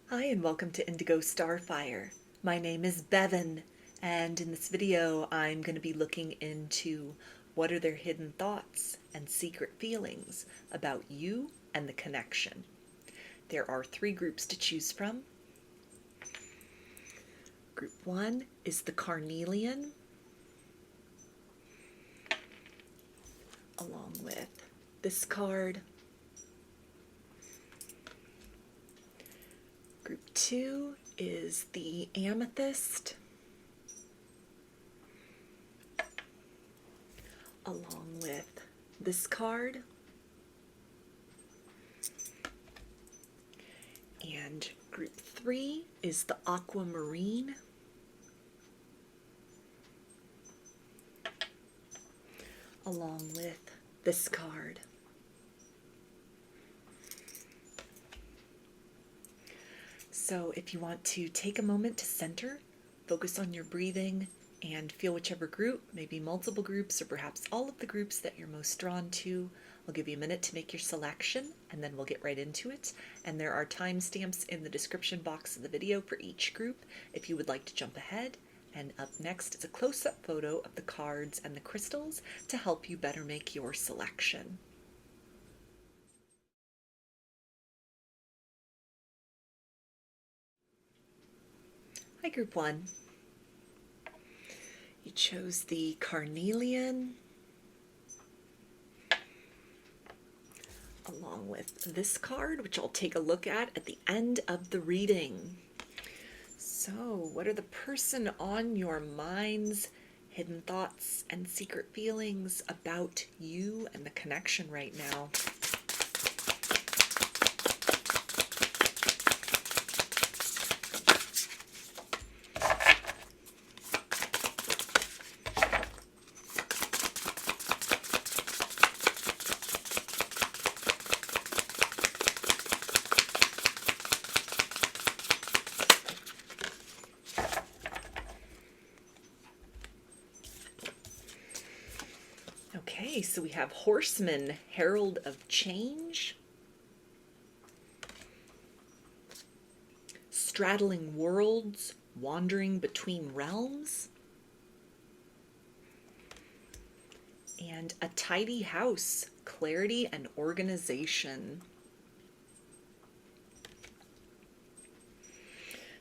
Hi and welcome to Indigo Starfire. My name is Bevin, and in this video I'm going to be looking into what are their hidden thoughts and secret feelings about you and the connection. There are 3 groups to choose from. Group 1 is the Carnelian, along with this card. Group 2 is the Amethyst, along with this card. And group 3 is the Aquamarine, along with this card. So if you want to take a moment to center, focus on your breathing, and feel whichever group, maybe multiple groups or perhaps all of the groups that you're most drawn to, I'll give you a minute to make your selection and then we'll get right into it. And there are timestamps in the description box of the video for each group if you would like to jump ahead. And up next is a close-up photo of the cards and the crystals to help you better make your selection. Hi, Group 1. You chose the Carnelian, along with this card, which I'll take a look at the end of the reading. So, what are the person on your mind's hidden thoughts and secret feelings about you and the connection right now? Okay, so we have Horseman, Herald of Change, Straddling Worlds, Wandering Between Realms, and a Tidy House, Clarity and Organization.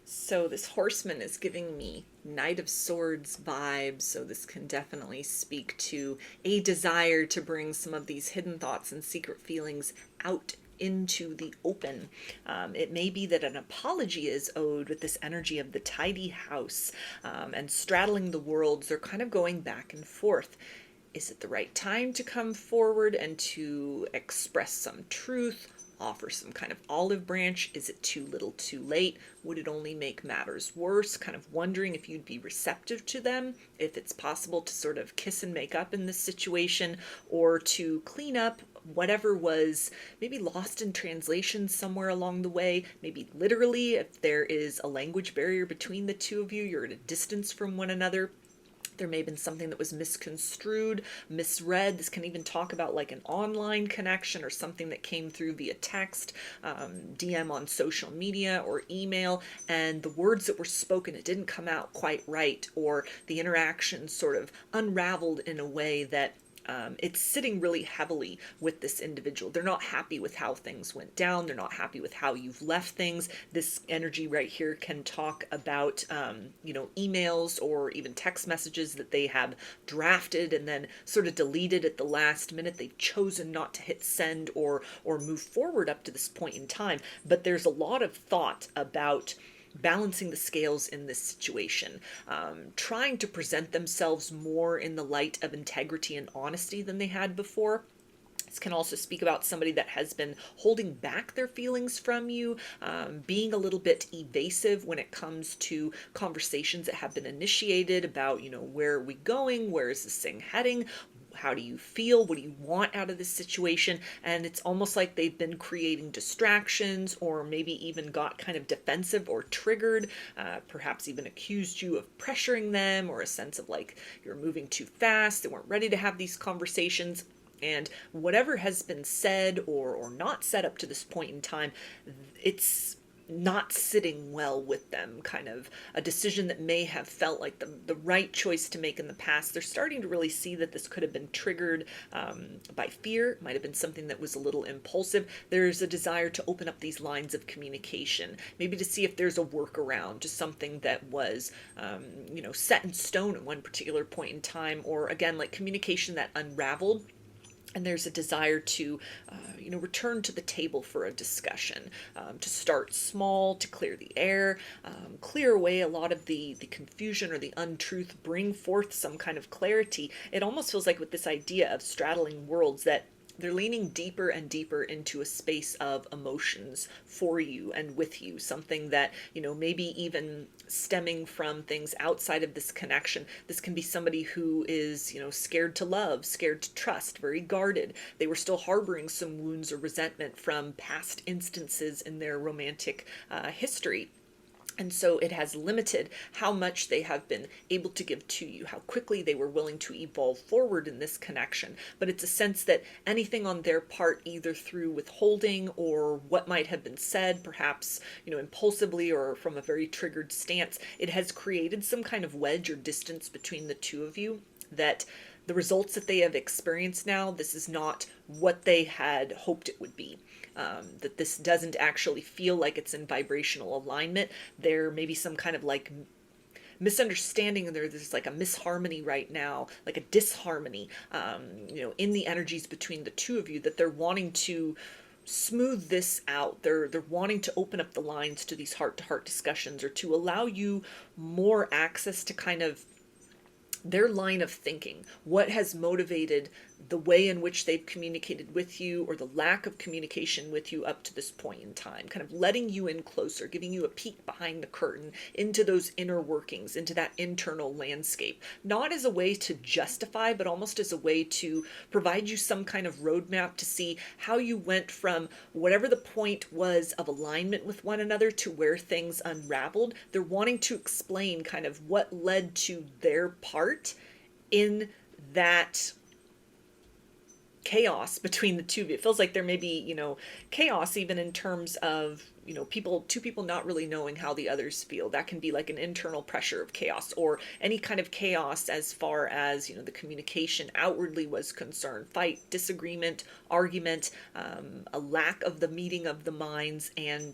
So this Horseman is giving me Knight of Swords vibes, so this can definitely speak to a desire to bring some of these hidden thoughts and secret feelings out into the open. It may be that an apology is owed with this energy of the Tidy House, and straddling the worlds. They're kind of going back and forth. Is it the right time to come forward and to express some truth? Offer some kind of olive branch? Is it too little too late? Would it only make matters worse? Kind of wondering if you'd be receptive to them, if it's possible to sort of kiss and make up in this situation, or to clean up whatever was maybe lost in translation somewhere along the way, maybe literally if there is a language barrier between the two of you, you're at a distance from one another. There may have been something that was misconstrued, misread. This can even talk about like an online connection or something that came through via text, DM on social media or email, and the words that were spoken, it didn't come out quite right, or the interaction sort of unraveled in a way that it's sitting really heavily with this individual. They're not happy with how things went down. They're not happy with how you've left things. This energy right here can talk about, emails or even text messages that they have drafted and then sort of deleted at the last minute. They've chosen not to hit send or move forward up to this point in time. But there's a lot of thought about balancing the scales in this situation, trying to present themselves more in the light of integrity and honesty than they had before. This can also speak about somebody that has been holding back their feelings from you, being a little bit evasive when it comes to conversations that have been initiated about, where are we going? Where is this thing heading? How do you feel? What do you want out of this situation? And it's almost like they've been creating distractions, or maybe even got kind of defensive or triggered, perhaps even accused you of pressuring them, or a sense of like you're moving too fast, they weren't ready to have these conversations. And whatever has been said or not said up to this point in time, it's not sitting well with them, kind of a decision that may have felt like the right choice to make in the past. They're starting to really see that this could have been triggered by fear, might have been something that was a little impulsive. There's a desire to open up these lines of communication, maybe to see if there's a workaround to something that was, set in stone at one particular point in time, or again, like communication that unraveled. And there's a desire to, return to the table for a discussion, to start small, to clear the air, clear away a lot of the confusion or the untruth, bring forth some kind of clarity. It almost feels like with this idea of straddling worlds that they're leaning deeper and deeper into a space of emotions for you and with you, something that, maybe even stemming from things outside of this connection. This can be somebody who is, scared to love, scared to trust, very guarded. They were still harboring some wounds or resentment from past instances in their romantic history. And so it has limited how much they have been able to give to you, how quickly they were willing to evolve forward in this connection. But it's a sense that anything on their part, either through withholding or what might have been said, perhaps, impulsively or from a very triggered stance, it has created some kind of wedge or distance between the two of you, that the results that they have experienced now, this is not what they had hoped it would be. That this doesn't actually feel like it's in vibrational alignment. There may be some kind of like misunderstanding, and there's like a misharmony right now, like a disharmony, in the energies between the two of you, that they're wanting to smooth this out. They're wanting to open up the lines to these heart-to-heart discussions, or to allow you more access to kind of their line of thinking, what has motivated the way in which they've communicated with you, or the lack of communication with you up to this point in time, kind of letting you in closer, giving you a peek behind the curtain into those inner workings, into that internal landscape, not as a way to justify, but almost as a way to provide you some kind of roadmap to see how you went from whatever the point was of alignment with one another to where things unraveled. They're wanting to explain kind of what led to their part in that chaos between the two of you. It feels like there may be, chaos even in terms of, two people not really knowing how the others feel. That can be like an internal pressure of chaos, or any kind of chaos as far as, the communication outwardly was concerned. Fight, disagreement, argument, a lack of the meeting of the minds, and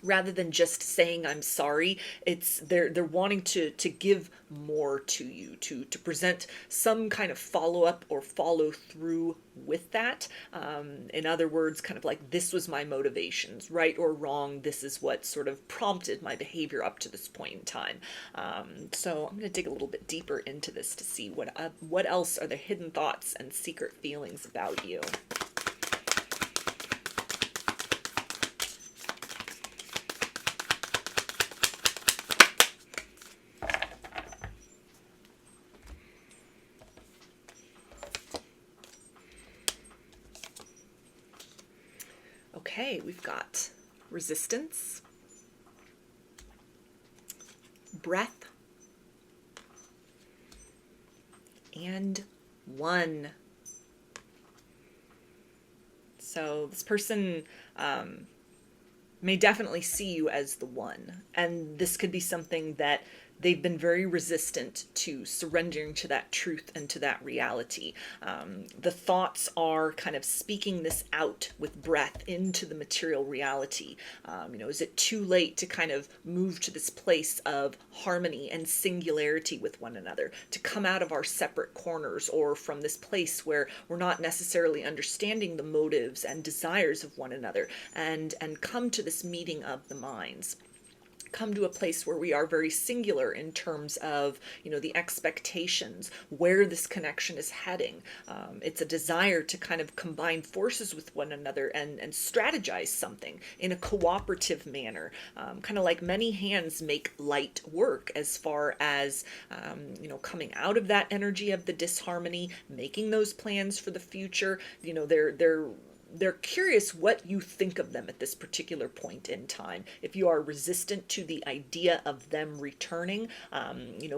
rather than just saying I'm sorry, it's they're wanting to give more to you, to present some kind of follow-up or follow through with that. In other words, kind of like, this was my motivations, right or wrong, this is what sort of prompted my behavior up to this point in time. So I'm going to dig a little bit deeper into this to see what else are the hidden thoughts and secret feelings about you. Okay, we've got resistance, breath, and one. So this person may definitely see you as the one, and this could be something that they've been very resistant to surrendering to that truth and to that reality. The thoughts are kind of speaking this out with breath into the material reality. Is it too late to kind of move to this place of harmony and singularity with one another, to come out of our separate corners, or from this place where we're not necessarily understanding the motives and desires of one another, and come to this meeting of the minds? Come to a place where we are very singular in terms of, the expectations, where this connection is heading. It's a desire to kind of combine forces with one another and strategize something in a cooperative manner. Kind of like many hands make light work, as far as, coming out of that energy of the disharmony, making those plans for the future. They're they're curious what you think of them at this particular point in time. If you are resistant to the idea of them returning,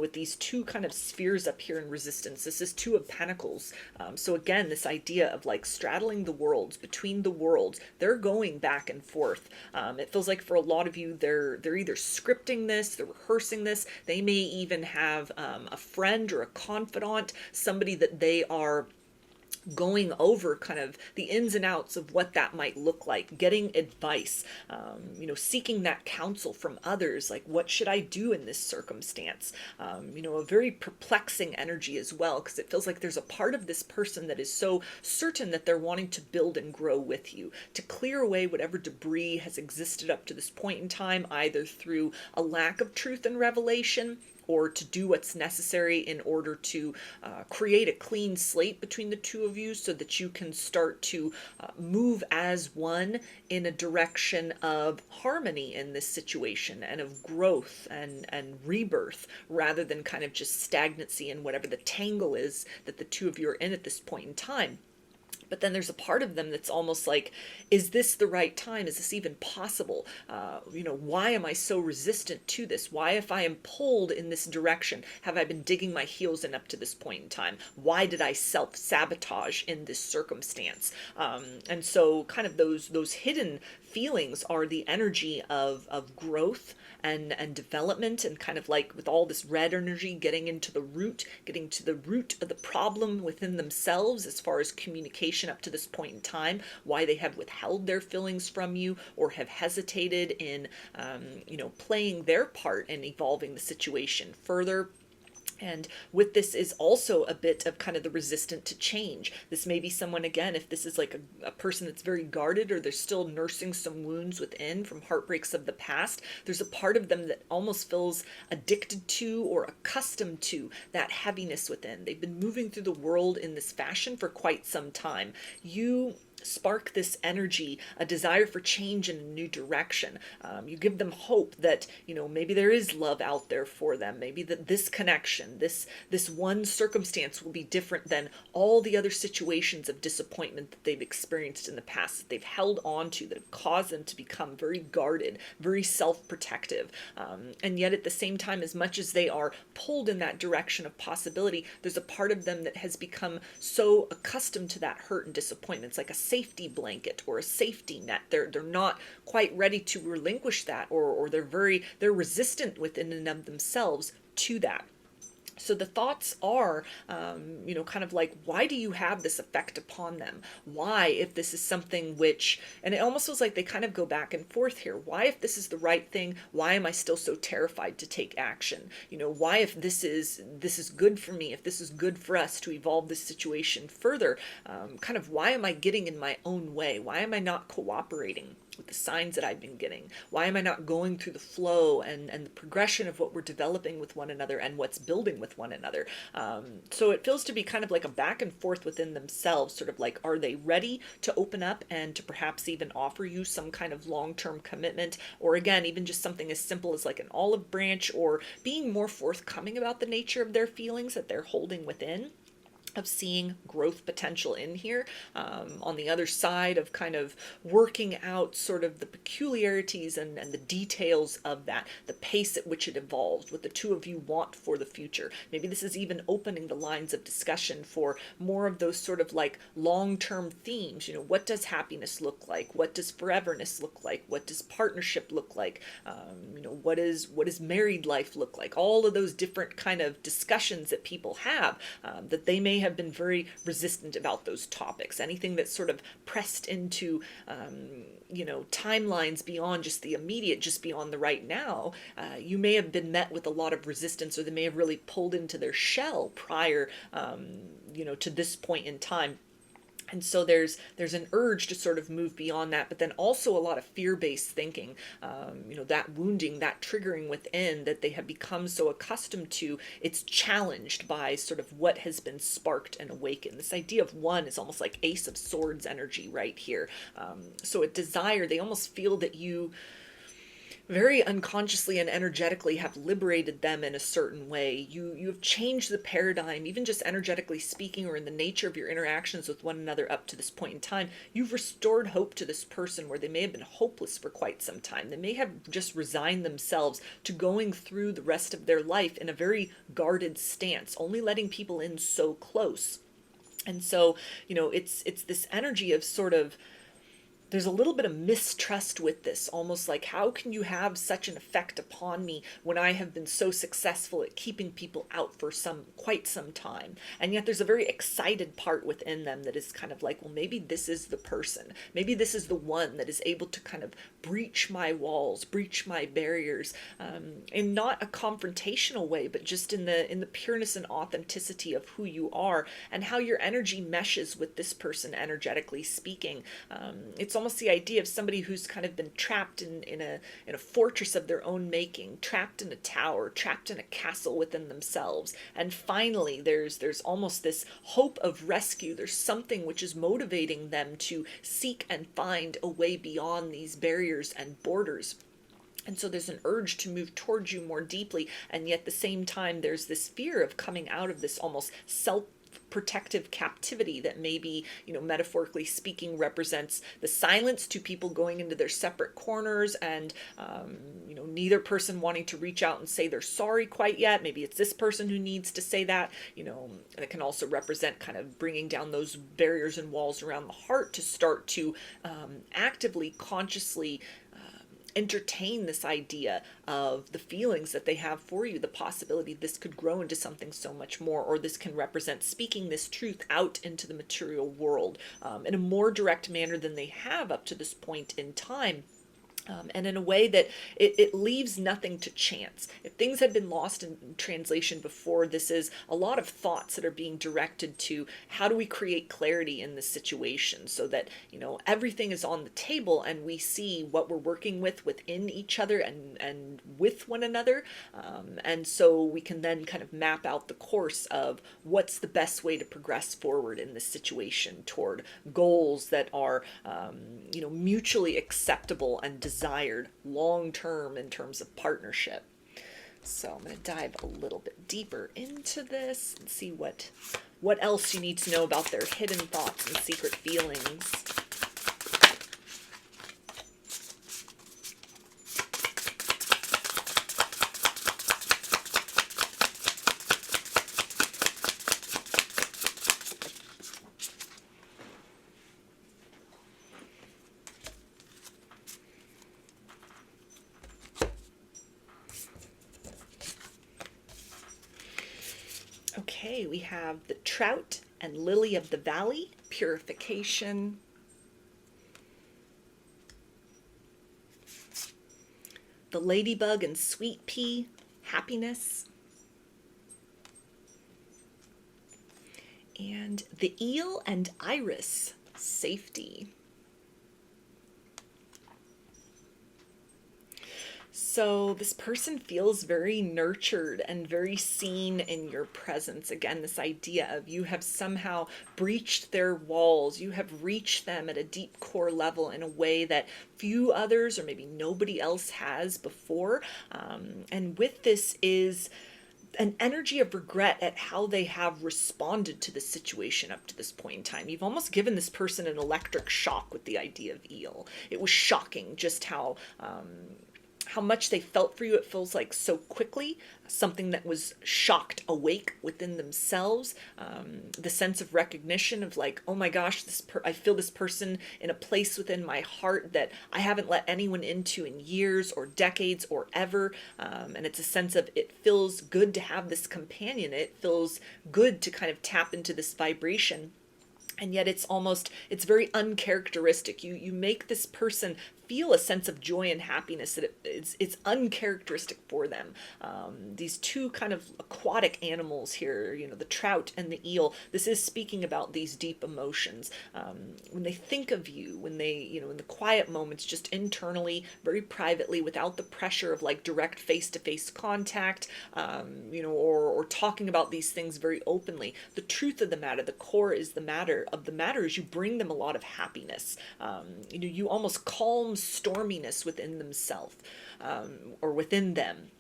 with these two kind of spheres up here in resistance, this is Two of Pentacles. So again, this idea of like straddling the worlds, between the worlds, they're going back and forth. It feels like for a lot of you, they're either scripting this, they're rehearsing this. They may even have a friend or a confidant, somebody that they are going over kind of the ins and outs of what that might look like, getting advice, seeking that counsel from others, like what should I do in this circumstance? A very perplexing energy as well, because it feels like there's a part of this person that is so certain that they're wanting to build and grow with you, to clear away whatever debris has existed up to this point in time, either through a lack of truth and revelation, or to do what's necessary in order to create a clean slate between the two of you, so that you can start to move as one in a direction of harmony in this situation, and of growth and rebirth, rather than kind of just stagnancy in whatever the tangle is that the two of you are in at this point in time. But then there's a part of them that's almost like, is this the right time? Is this even possible? Why am I so resistant to this? Why, if I am pulled in this direction, have I been digging my heels in up to this point in time? Why did I self-sabotage in this circumstance? And so kind of those hidden feelings are the energy of growth and development, and kind of like with all this red energy getting to the root of the problem within themselves, as far as communication up to this point in time, why they have withheld their feelings from you, or have hesitated in playing their part in evolving the situation further. And with this is also a bit of kind of the resistant to change. This may be someone, again, if this is like a person that's very guarded, or they're still nursing some wounds within from heartbreaks of the past, there's a part of them that almost feels addicted to or accustomed to that heaviness within. They've been moving through the world in this fashion for quite some time. You spark this energy, a desire for change in a new direction. You give them hope that, maybe there is love out there for them. Maybe that this connection, this one circumstance will be different than all the other situations of disappointment that they've experienced in the past, that they've held on to, that have caused them to become very guarded, very self-protective. And yet at the same time, as much as they are pulled in that direction of possibility, there's a part of them that has become so accustomed to that hurt and disappointment. It's like a safety blanket or a safety net. They're not quite ready to relinquish that, or they're resistant within and of themselves to that. So the thoughts are, kind of like, why do you have this effect upon them? Why, if this is something which, and it almost feels like they kind of go back and forth here. Why, if this is the right thing, why am I still so terrified to take action? Why, if this is good for me, if this is good for us to evolve this situation further, kind of why am I getting in my own way? Why am I not cooperating with the signs that I've been getting? Why am I not going through the flow and the progression of what we're developing with one another and what's building with one another? So it feels to be kind of like a back and forth within themselves, sort of like, are they ready to open up and to perhaps even offer you some kind of long-term commitment? Or again, even just something as simple as like an olive branch, or being more forthcoming about the nature of their feelings that they're holding within, of seeing growth potential in here, on the other side of kind of working out sort of the peculiarities and the details of that, the pace at which it evolves, what the two of you want for the future. Maybe this is even opening the lines of discussion for more of those sort of like long-term themes. What does happiness look like? What does foreverness look like? What does partnership look like? What does married life look like? All of those different kind of discussions that people have, that they may have been very resistant about those topics. Anything that's sort of pressed into, timelines beyond just the immediate, just beyond the right now, you may have been met with a lot of resistance, or they may have really pulled into their shell prior, to this point in time. And so there's an urge to sort of move beyond that, but then also a lot of fear-based thinking, that wounding, that triggering within that they have become so accustomed to. It's challenged by sort of what has been sparked and awakened. This idea of one is almost like Ace of Swords energy right here. So a desire, they almost feel that you very unconsciously and energetically have liberated them in a certain way. You've changed the paradigm, even just energetically speaking, or in the nature of your interactions with one another up to this point in time. You've restored hope to this person where they may have been hopeless for quite some time. They may have just resigned themselves to going through the rest of their life in a very guarded stance, only letting people in so close. And so, it's this energy of sort of, there's a little bit of mistrust with this, almost like, how can you have such an effect upon me when I have been so successful at keeping people out for quite some time? And yet there's a very excited part within them that is kind of like, well, maybe this is the person. Maybe this is the one that is able to kind of breach my walls, breach my barriers, in not a confrontational way, but just in the pureness and authenticity of who you are and how your energy meshes with this person, energetically speaking. It's almost the idea of somebody who's kind of been trapped in a fortress of their own making, trapped in a tower, trapped in a castle within themselves. And finally, there's almost this hope of rescue. There's something which is motivating them to seek and find a way beyond these barriers and borders. And so there's an urge to move towards you more deeply, and yet at the same time there's this fear of coming out of this almost protective captivity that maybe, metaphorically speaking, represents the silence to people going into their separate corners, and neither person wanting to reach out and say they're sorry quite yet. Maybe it's this person who needs to say that. And it can also represent kind of bringing down those barriers and walls around the heart to start to actively, consciously entertain this idea of the feelings that they have for you, the possibility this could grow into something so much more, or this can represent speaking this truth out into the material world in a more direct manner than they have up to this point in time. And in a way that it leaves nothing to chance. If things had been lost in translation before, this is a lot of thoughts that are being directed to how do we create clarity in this situation so that, everything is on the table and we see what we're working with within each other and with one another. And so we can then kind of map out the course of what's the best way to progress forward in this situation toward goals that are, mutually acceptable and desired long term in terms of partnership. So I'm going to dive a little bit deeper into this and see what else you need to know about their hidden thoughts and secret feelings. Okay, we have the Trout and Lily of the Valley, purification. The Ladybug and Sweet Pea, happiness. And the Eel and Iris, safety. So this person feels very nurtured and very seen in your presence. Again, this idea of you have somehow breached their walls. You have reached them at a deep core level in a way that few others or maybe nobody else has before. And with this is an energy of regret at how they have responded to the situation up to this point in time. You've almost given this person an electric shock with the idea of eel. It was shocking just how much they felt for you. It feels like so quickly, something that was shocked awake within themselves. The sense of recognition of like, oh my gosh, I feel this person in a place within my heart that I haven't let anyone into in years or decades or ever. And it's a sense of, it feels good to have this companion. It feels good to kind of tap into this vibration. And yet it's very uncharacteristic. You make this person feel a sense of joy and happiness that it's uncharacteristic for them. These two kind of aquatic animals here, the trout and the eel, this is speaking about these deep emotions. When they think of you, when they, in the quiet moments, just internally, very privately, without the pressure of like direct face-to-face contact, or talking about these things very openly. The truth of the matter, the core is the matter is you bring them a lot of happiness. You almost calm storminess within themselves, or within them.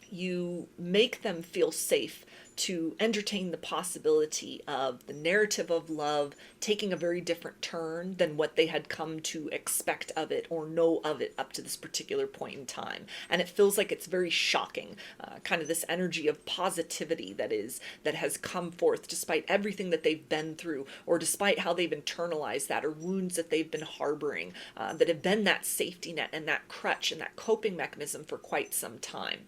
You make them feel safe to entertain the possibility of the narrative of love taking a very different turn than what they had come to expect of it or know of it up to this particular point in time. And it feels like it's very shocking, kind of this energy of positivity that has come forth despite everything that they've been through, or despite how they've internalized that, or wounds that they've been harboring, that have been that safety net and that crutch and that coping mechanism for quite some time.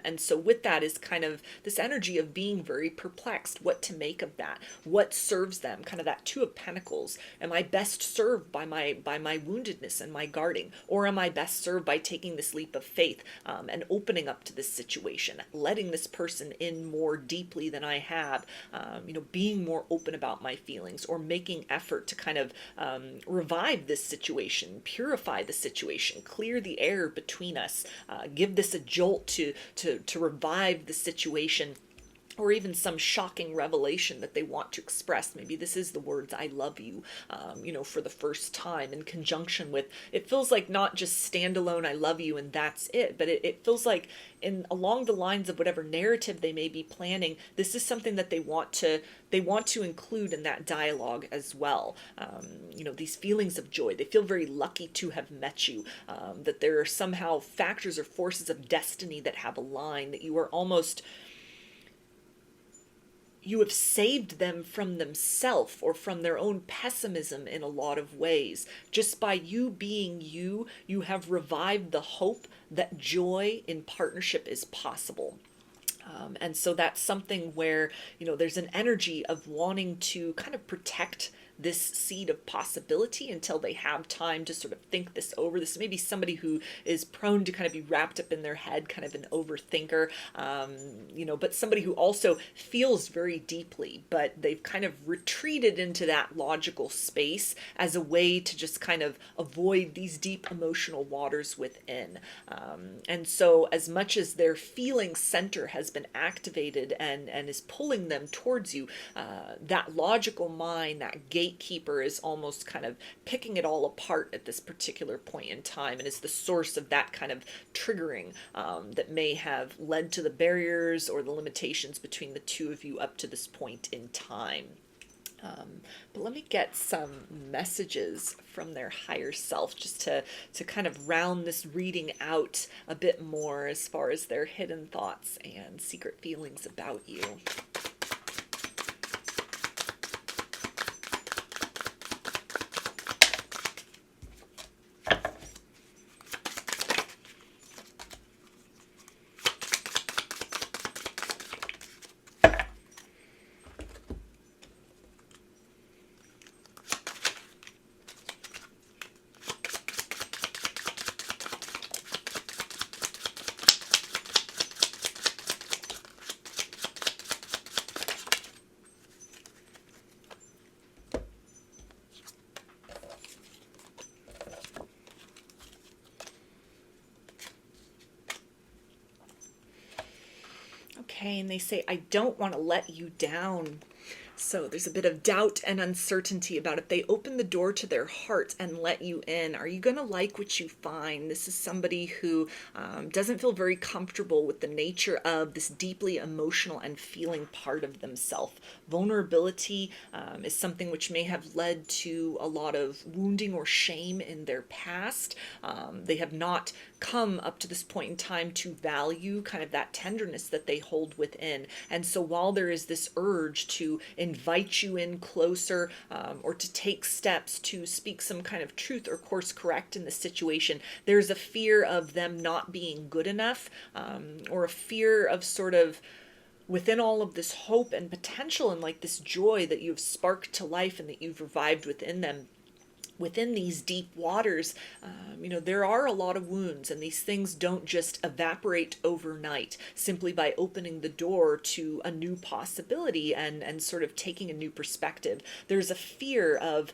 And so with that is kind of this energy of being very perplexed, what to make of that, what serves them, kind of that Two of Pentacles. Am I best served by my woundedness and my guarding, or am I best served by taking this leap of faith, and opening up to this situation, letting this person in more deeply than I have, being more open about my feelings, or making effort to kind of revive this situation, purify the situation, clear the air between us, give this a jolt to revive the situation, or even some shocking revelation that they want to express. Maybe this is the words "I love you," for the first time, in conjunction with, it feels like not just standalone "I love you" and that's it, but it feels like along the lines of whatever narrative they may be planning, this is something that they want to include in that dialogue as well. These feelings of joy, they feel very lucky to have met you, that there are somehow factors or forces of destiny that have aligned, that you have saved them from themselves or from their own pessimism in a lot of ways. Just by you being you, you have revived the hope that joy in partnership is possible. And so that's something where, there's an energy of wanting to kind of protect this seed of possibility until they have time to sort of think this over. This may be somebody who is prone to kind of be wrapped up in their head, kind of an overthinker, but somebody who also feels very deeply, but they've kind of retreated into that logical space as a way to just kind of avoid these deep emotional waters within. And so as much as their feeling center has been activated and is pulling them towards you, that logical mind, that gatekeeper, is almost kind of picking it all apart at this particular point in time, and is the source of that kind of triggering that may have led to the barriers or the limitations between the two of you up to this point in time. But let me get some messages from their higher self just to kind of round this reading out a bit more as far as their hidden thoughts and secret feelings about you. Okay, and they say, I don't want to let you down. So there's a bit of doubt and uncertainty about if they open the door to their heart and let you in, are you going to like what you find? This is somebody who doesn't feel very comfortable with the nature of this deeply emotional and feeling part of themselves. Vulnerability is something which may have led to a lot of wounding or shame in their past. They have not come up to this point in time to value kind of that tenderness that they hold within. And so while there is this urge to invite you in closer, or to take steps to speak some kind of truth or course correct in the situation, there's a fear of them not being good enough, or a fear of sort of, within all of this hope and potential and like this joy that you've sparked to life and that you've revived within them, within these deep waters, there are a lot of wounds, and these things don't just evaporate overnight simply by opening the door to a new possibility and sort of taking a new perspective. There's a fear of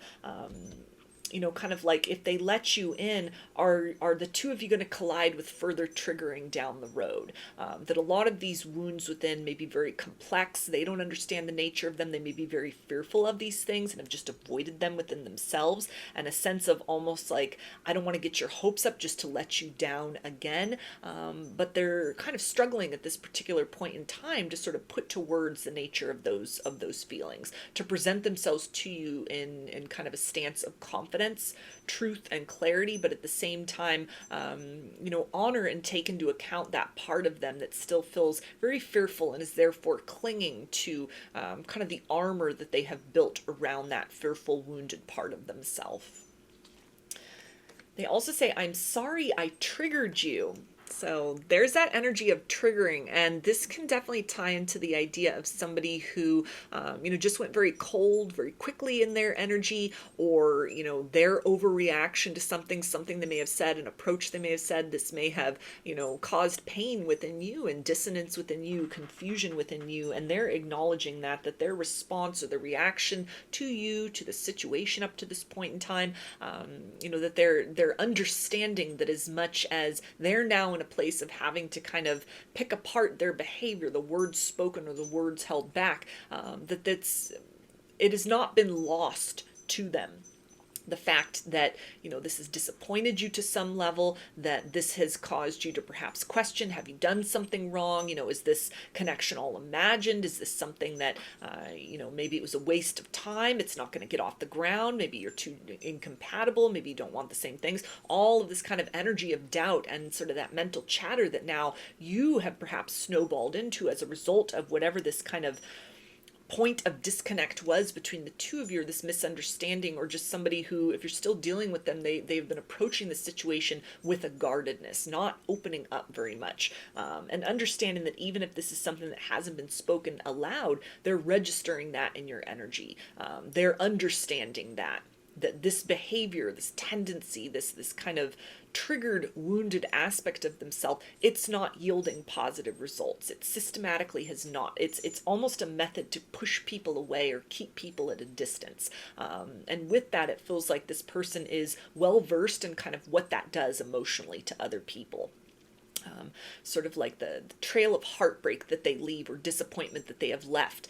kind of like if they let you in, are the two of you going to collide with further triggering down the road? That a lot of these wounds within may be very complex. They don't understand the nature of them. They may be very fearful of these things and have just avoided them within themselves, and a sense of almost like, I don't want to get your hopes up just to let you down again. But they're kind of struggling at this particular point in time to sort of put to words the nature of those feelings, to present themselves to you in kind of a stance of confidence, truth, and clarity, but at the same time, honor and take into account that part of them that still feels very fearful and is therefore clinging to kind of the armor that they have built around that fearful, wounded part of themselves. They also say, I'm sorry I triggered you. So there's that energy of triggering, and this can definitely tie into the idea of somebody who, just went very cold very quickly in their energy, or, their overreaction to something they may have said, an approach they may have said. This may have, caused pain within you and dissonance within you, confusion within you, and they're acknowledging that their response or the reaction to you, to the situation up to this point in time, that they're understanding that as much as they're now in a place of having to kind of pick apart their behavior, the words spoken or the words held back, it has not been lost to them. The fact that, this has disappointed you to some level, that this has caused you to perhaps question, have you done something wrong? Is this connection all imagined? Is this something that, maybe it was a waste of time? It's not going to get off the ground. Maybe you're too incompatible. Maybe you don't want the same things. All of this kind of energy of doubt and sort of that mental chatter that now you have perhaps snowballed into as a result of whatever this kind of point of disconnect was between the two of you, or this misunderstanding, or just somebody who, if you're still dealing with them, they've been approaching the situation with a guardedness, not opening up very much, and understanding that even if this is something that hasn't been spoken aloud, they're registering that in your energy. They're understanding that this behavior, this tendency, this kind of triggered, wounded aspect of themselves, it's not yielding positive results. It systematically has not. It's almost a method to push people away or keep people at a distance. And with that, it feels like this person is well versed in kind of what that does emotionally to other people. Sort of like the trail of heartbreak that they leave, or disappointment that they have left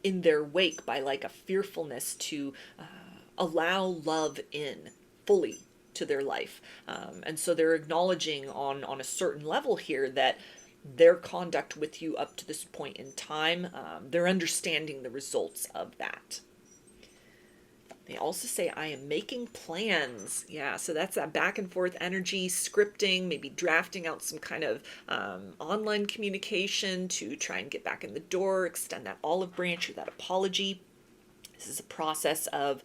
in their wake, by like a fearfulness to allow love in fully to their life. And so they're acknowledging on a certain level here that their conduct with you up to this point in time, they're understanding the results of that. They also say, I am making plans. Yeah, so that's that back and forth energy, scripting, maybe drafting out some kind of online communication to try and get back in the door, extend that olive branch or that apology. This is a process of,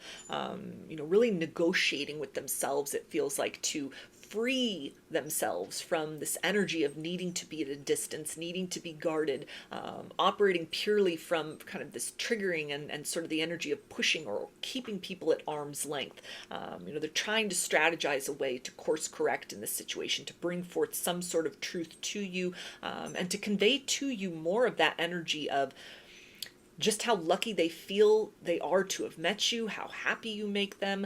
really negotiating with themselves, it feels like, to free themselves from this energy of needing to be at a distance, needing to be guarded, operating purely from kind of this triggering and sort of the energy of pushing or keeping people at arm's length. They're trying to strategize a way to course correct in this situation, to bring forth some sort of truth to you, and to convey to you more of that energy of just how lucky they feel they are to have met you, how happy you make them.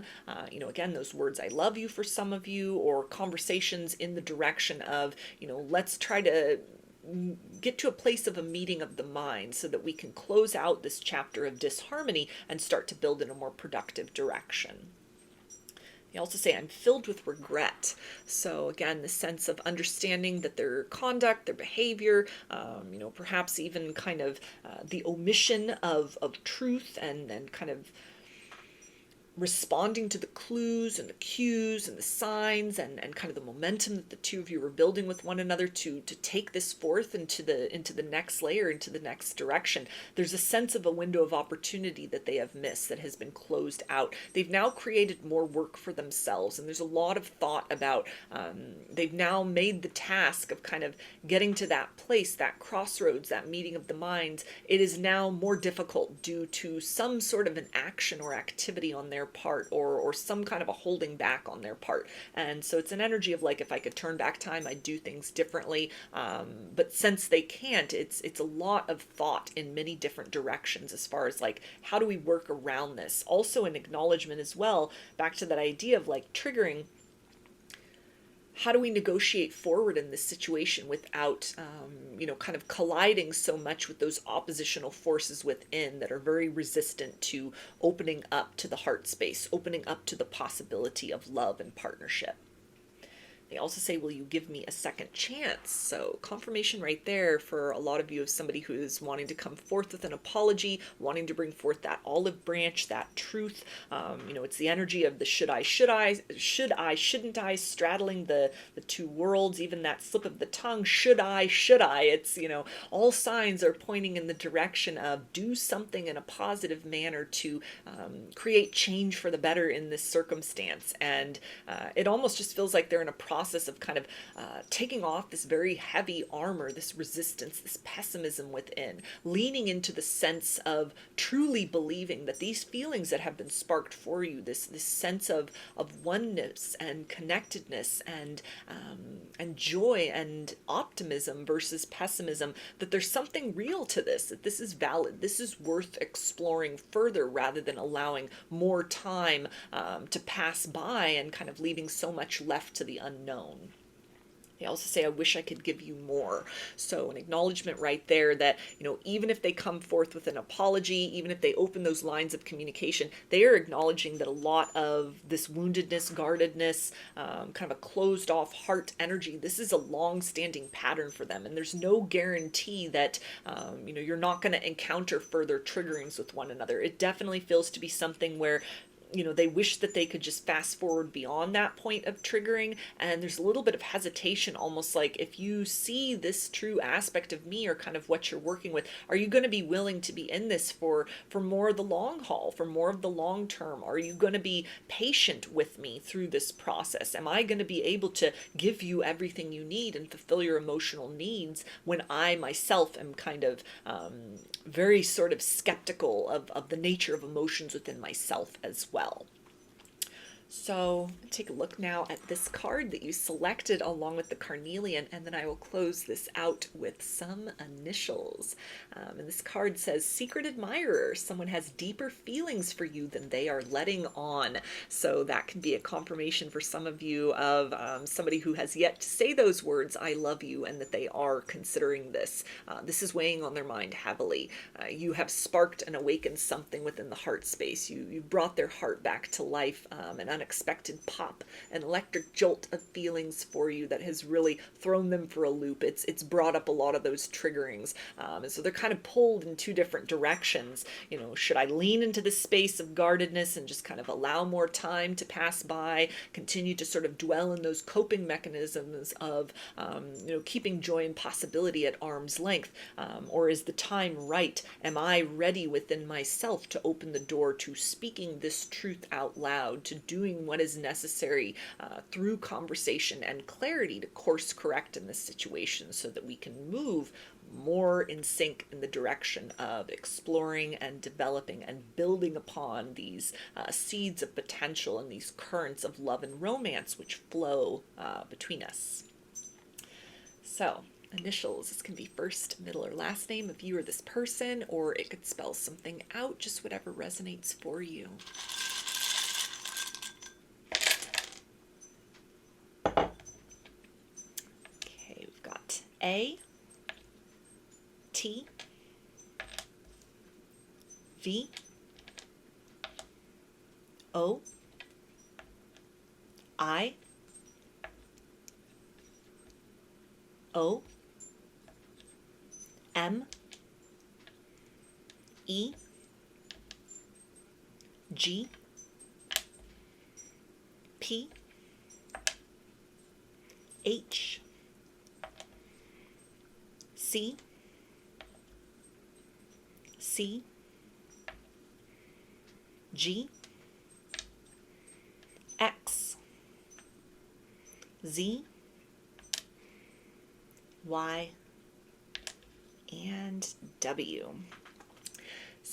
Again, those words, I love you, for some of you, or conversations in the direction of, let's try to get to a place of a meeting of the mind so that we can close out this chapter of disharmony and start to build in a more productive direction. They also say, I'm filled with regret. So again, the sense of understanding that their conduct, their behavior, perhaps even kind of the omission of truth and kind of responding to the clues and the cues and the signs and kind of the momentum that the two of you were building with one another to take this forth into the next layer, into the next direction. There's a sense of a window of opportunity that they have missed, that has been closed out. They've now created more work for themselves, and there's a lot of thought about, they've now made the task of kind of getting to that place, that crossroads, that meeting of the minds. It is now more difficult due to some sort of an action or activity on their their part, or some kind of a holding back on their part. And so it's an energy of like, if I could turn back time, I'd do things differently. But since they can't, it's a lot of thought in many different directions as far as like, how do we work around this? Also an acknowledgement as well, back to that idea of like triggering. How do we negotiate forward in this situation without, kind of colliding so much with those oppositional forces within that are very resistant to opening up to the heart space, opening up to the possibility of love and partnership? They also say, will you give me a second chance? So confirmation right there for a lot of you of somebody who is wanting to come forth with an apology, wanting to bring forth that olive branch, that truth. It's the energy of the should I, shouldn't I, straddling the two worlds, even that slip of the tongue, should I. It's, all signs are pointing in the direction of do something in a positive manner to create change for the better in this circumstance. And it almost just feels like they're in a process of kind of taking off this very heavy armor, this resistance, this pessimism within, leaning into the sense of truly believing that these feelings that have been sparked for you, this sense of oneness and connectedness and joy and optimism versus pessimism, that there's something real to this, that this is valid, this is worth exploring further rather than allowing more time to pass by and kind of leaving so much left to the unknown. They also say, I wish I could give you more. So an acknowledgement right there that, even if they come forth with an apology, even if they open those lines of communication, they are acknowledging that a lot of this woundedness, guardedness, kind of a closed off heart energy, this is a long-standing pattern for them. And there's no guarantee that, you're not going to encounter further triggerings with one another. It definitely feels to be something where they wish that they could just fast forward beyond that point of triggering. And there's a little bit of hesitation, almost like, if you see this true aspect of me or kind of what you're working with, are you going to be willing to be in this for more of the long haul, for more of the long term? Are you going to be patient with me through this process? Am I going to be able to give you everything you need and fulfill your emotional needs when I myself am kind of very sort of skeptical of the nature of emotions within myself as well? So take a look now at this card that you selected along with the Carnelian, and then I will close this out with some initials. And this card says, Secret Admirer. Someone has deeper feelings for you than they are letting on. So that can be a confirmation for some of you of somebody who has yet to say those words, I love you, and that they are considering this. This is weighing on their mind heavily. You have sparked and awakened something within the heart space. You brought their heart back to life, an unexpected pop, an electric jolt of feelings for you that has really thrown them for a loop. It's brought up a lot of those triggerings. And so they're kind of pulled in two different directions. Should I lean into this space of guardedness and just kind of allow more time to pass by, continue to sort of dwell in those coping mechanisms of, keeping joy and possibility at arm's length? Or is the time right? Am I ready within myself to open the door to speaking this truth out loud, to doing what is necessary through conversation and clarity to course correct in this situation so that we can move more in sync in the direction of exploring and developing and building upon these seeds of potential and these currents of love and romance which flow between us. So initials, this can be first, middle, or last name of you or this person, or it could spell something out, just whatever resonates for you. A, T, V, O, I, O, M, E, G, P, H, C, C, G, X, Z, Y, and W.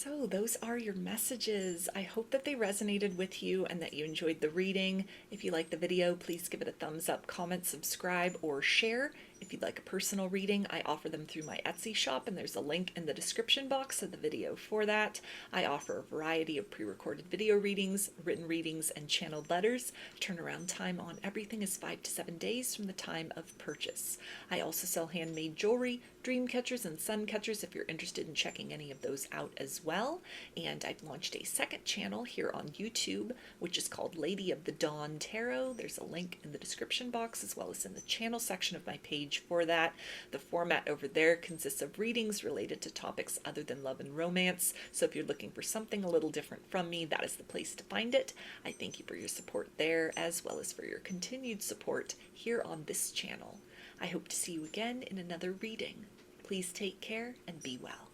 So those are your messages. I hope that they resonated with you and that you enjoyed the reading. If you liked the video, please give it a thumbs up, comment, subscribe, or share. If you'd like a personal reading, I offer them through my Etsy shop, and there's a link in the description box of the video for that. I offer a variety of pre-recorded video readings, written readings, and channeled letters. Turnaround time on everything is 5 to 7 days from the time of purchase. I also sell handmade jewelry, dream catchers, and sun catchers if you're interested in checking any of those out as well. And I've launched a second channel here on YouTube, which is called Lady of the Dawn Tarot. There's a link in the description box as well as in the channel section of my page for that. The format over there consists of readings related to topics other than love and romance. So if you're looking for something a little different from me, that is the place to find it. I thank you for your support there, as well as for your continued support here on this channel. I hope to see you again in another reading. Please take care and be well.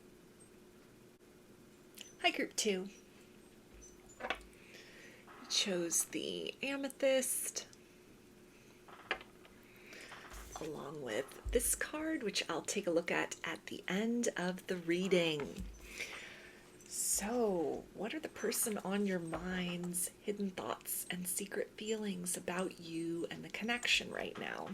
Hi, Group 2. I chose the Amethyst, along with this card, which I'll take a look at the end of the reading. So, what are the person on your mind's hidden thoughts and secret feelings about you and the connection right now?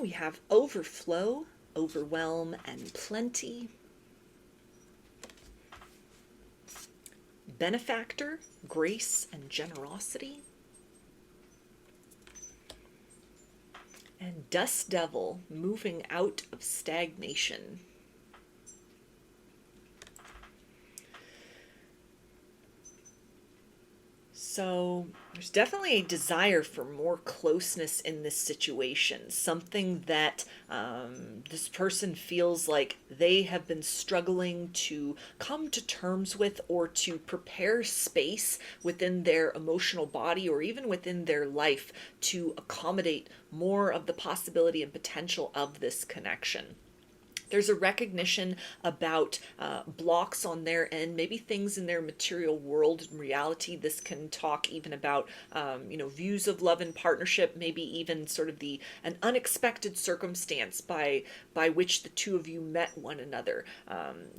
We have overflow, overwhelm, and plenty. Benefactor, grace, and generosity. And dust devil, moving out of stagnation. So there's definitely a desire for more closeness in this situation, something that this person feels like they have been struggling to come to terms with, or to prepare space within their emotional body or even within their life to accommodate more of the possibility and potential of this connection. There's a recognition about blocks on their end, maybe things in their material world and reality. This can talk even about, views of love and partnership, maybe even sort of an unexpected circumstance by which the two of you met one another.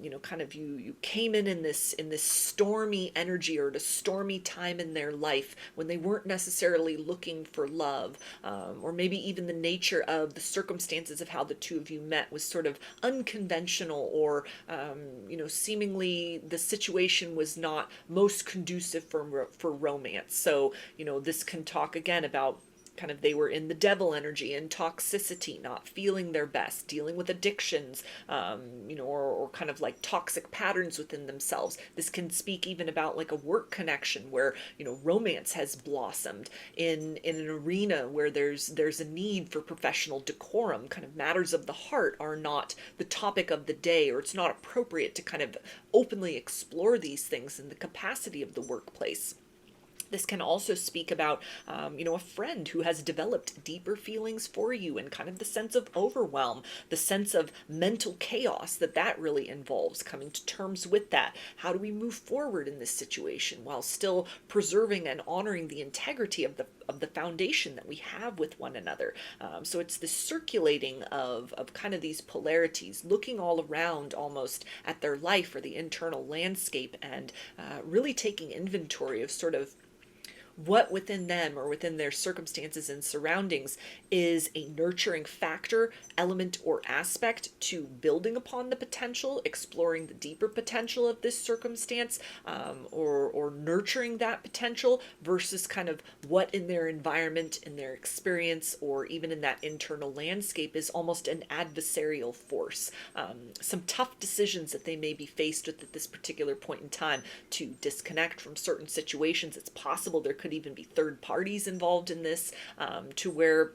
You came in this stormy energy, or at a stormy time in their life when they weren't necessarily looking for love, or maybe even the nature of the circumstances of how the two of you met was sort of unconventional, or seemingly the situation was not most conducive for romance. So this can talk again about kind of they were in the devil energy and toxicity, not feeling their best, dealing with addictions, or kind of like toxic patterns within themselves. This can speak even about like a work connection where, romance has blossomed in an arena where there's a need for professional decorum. Kind of matters of the heart are not the topic of the day, or it's not appropriate to kind of openly explore these things in the capacity of the workplace. This can also speak about, a friend who has developed deeper feelings for you, and kind of the sense of overwhelm, the sense of mental chaos that really involves, coming to terms with that. How do we move forward in this situation while still preserving and honoring the integrity of the foundation that we have with one another? So it's the circulating of kind of these polarities, looking all around almost at their life or the internal landscape, and really taking inventory of sort of what within them or within their circumstances and surroundings is a nurturing factor, element, or aspect to building upon the potential, exploring the deeper potential of this circumstance, or nurturing that potential, versus kind of what in their environment, in their experience, or even in that internal landscape is almost an adversarial force. Some tough decisions that they may be faced with at this particular point in time to disconnect from certain situations. It's possible there could even be third parties involved in this, to where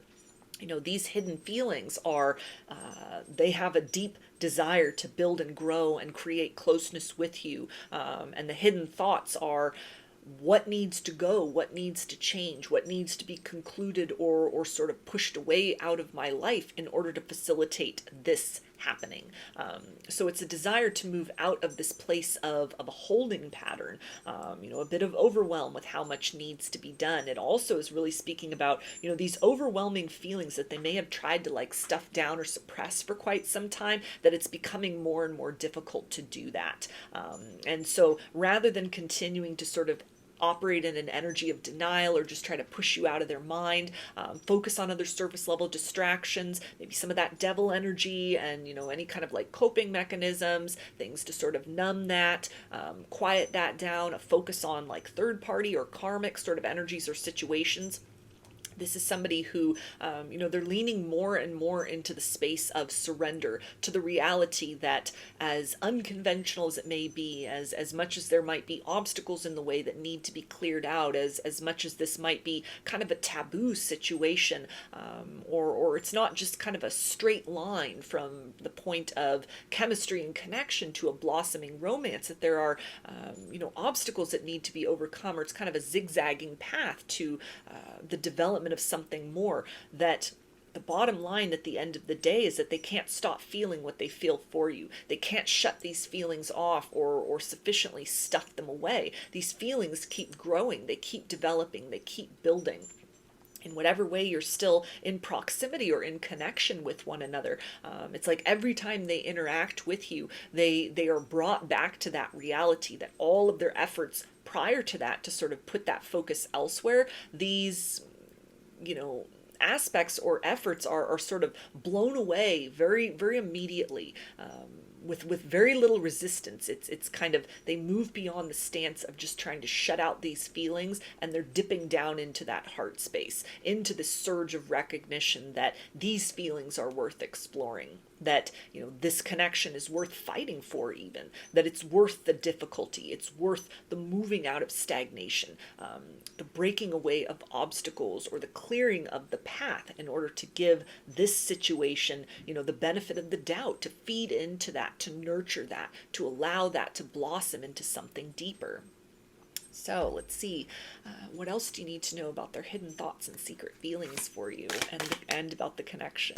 these hidden feelings are, they have a deep desire to build and grow and create closeness with you. And the hidden thoughts are, what needs to go, what needs to change, what needs to be concluded or sort of pushed away out of my life in order to facilitate this happening. So it's a desire to move out of this place of a holding pattern, a bit of overwhelm with how much needs to be done. It also is really speaking about, these overwhelming feelings that they may have tried to like stuff down or suppress for quite some time, that it's becoming more and more difficult to do that. And so rather than continuing to sort of operate in an energy of denial or just try to push you out of their mind, focus on other surface level distractions, maybe some of that devil energy and, any kind of like coping mechanisms, things to sort of numb that, quiet that down, a focus on like third party or karmic sort of energies or situations. This is somebody who, they're leaning more and more into the space of surrender to the reality that, as unconventional as it may be, as much as there might be obstacles in the way that need to be cleared out, as much as this might be kind of a taboo situation, or it's not just kind of a straight line from the point of chemistry and connection to a blossoming romance, that there are, obstacles that need to be overcome, or it's kind of a zigzagging path to the development of something more, that the bottom line at the end of the day is that they can't stop feeling what they feel for you. They can't shut these feelings off or sufficiently stuff them away. These feelings keep growing, they keep developing, they keep building. In whatever way you're still in proximity or in connection with one another. It's like every time they interact with you, they are brought back to that reality that all of their efforts prior to that to sort of put that focus elsewhere, these aspects or efforts are sort of blown away very, very immediately, with very little resistance. It's kind of, they move beyond the stance of just trying to shut out these feelings, and they're dipping down into that heart space, into the surge of recognition that these feelings are worth exploring, that this connection is worth fighting for, even that it's worth the difficulty, it's worth the moving out of stagnation, the breaking away of obstacles, or the clearing of the path in order to give this situation the benefit of the doubt, to feed into that, to nurture that, to allow that to blossom into something deeper. So let's see, what else do you need to know about their hidden thoughts and secret feelings for you, and about the connection?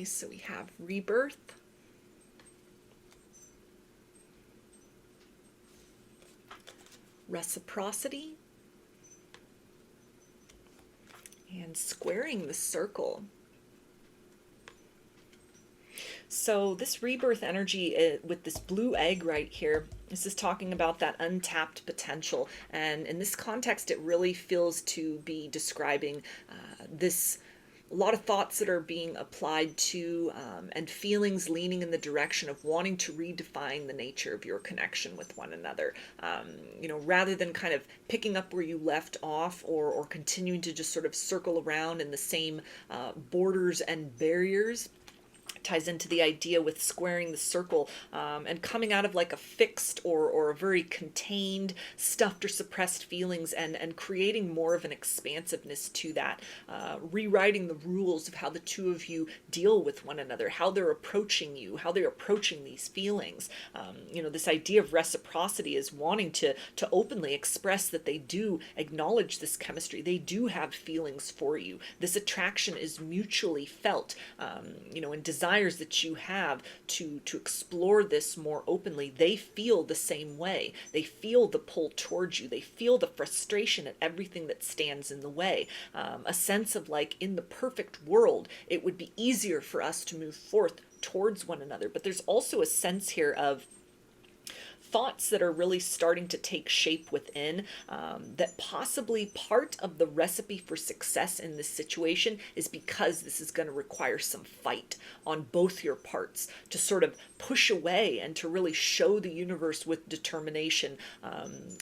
So we have rebirth, reciprocity, and squaring the circle. So this rebirth energy with this blue egg right here, this is talking about that untapped potential. And in this context, it really feels to be describing this a lot of thoughts that are being applied to, and feelings leaning in the direction of wanting to redefine the nature of your connection with one another. Rather than kind of picking up where you left off, or continuing to just sort of circle around in the same borders and barriers. Ties into the idea with squaring the circle, and coming out of like a fixed or a very contained, stuffed or suppressed feelings, and creating more of an expansiveness to that, rewriting the rules of how the two of you deal with one another, how they're approaching you, how they're approaching these feelings. This idea of reciprocity is wanting to openly express that they do acknowledge this chemistry, they do have feelings for you, this attraction is mutually felt, and desires that you have to explore this more openly. They feel the same way. They feel the pull towards you. They feel the frustration at everything that stands in the way. A sense of like, in the perfect world, it would be easier for us to move forth towards one another. But there's also a sense here of thoughts that are really starting to take shape within, that possibly part of the recipe for success in this situation is because this is going to require some fight on both your parts to sort of push away and to really show the universe with determination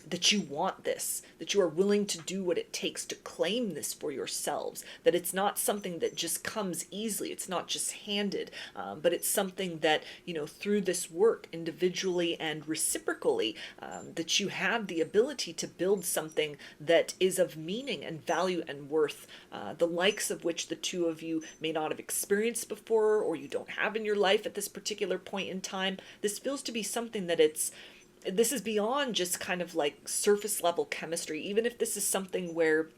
that you want this, that you are willing to do what it takes to claim this for yourselves, that it's not something that just comes easily, it's not just handed, but it's something that, you know, through this work individually and reciprocally, that you have the ability to build something that is of meaning and value and worth, the likes of which the two of you may not have experienced before, or you don't have in your life at this particular point in time. This feels to be something that this is beyond just kind of like surface level chemistry, even if this is something where,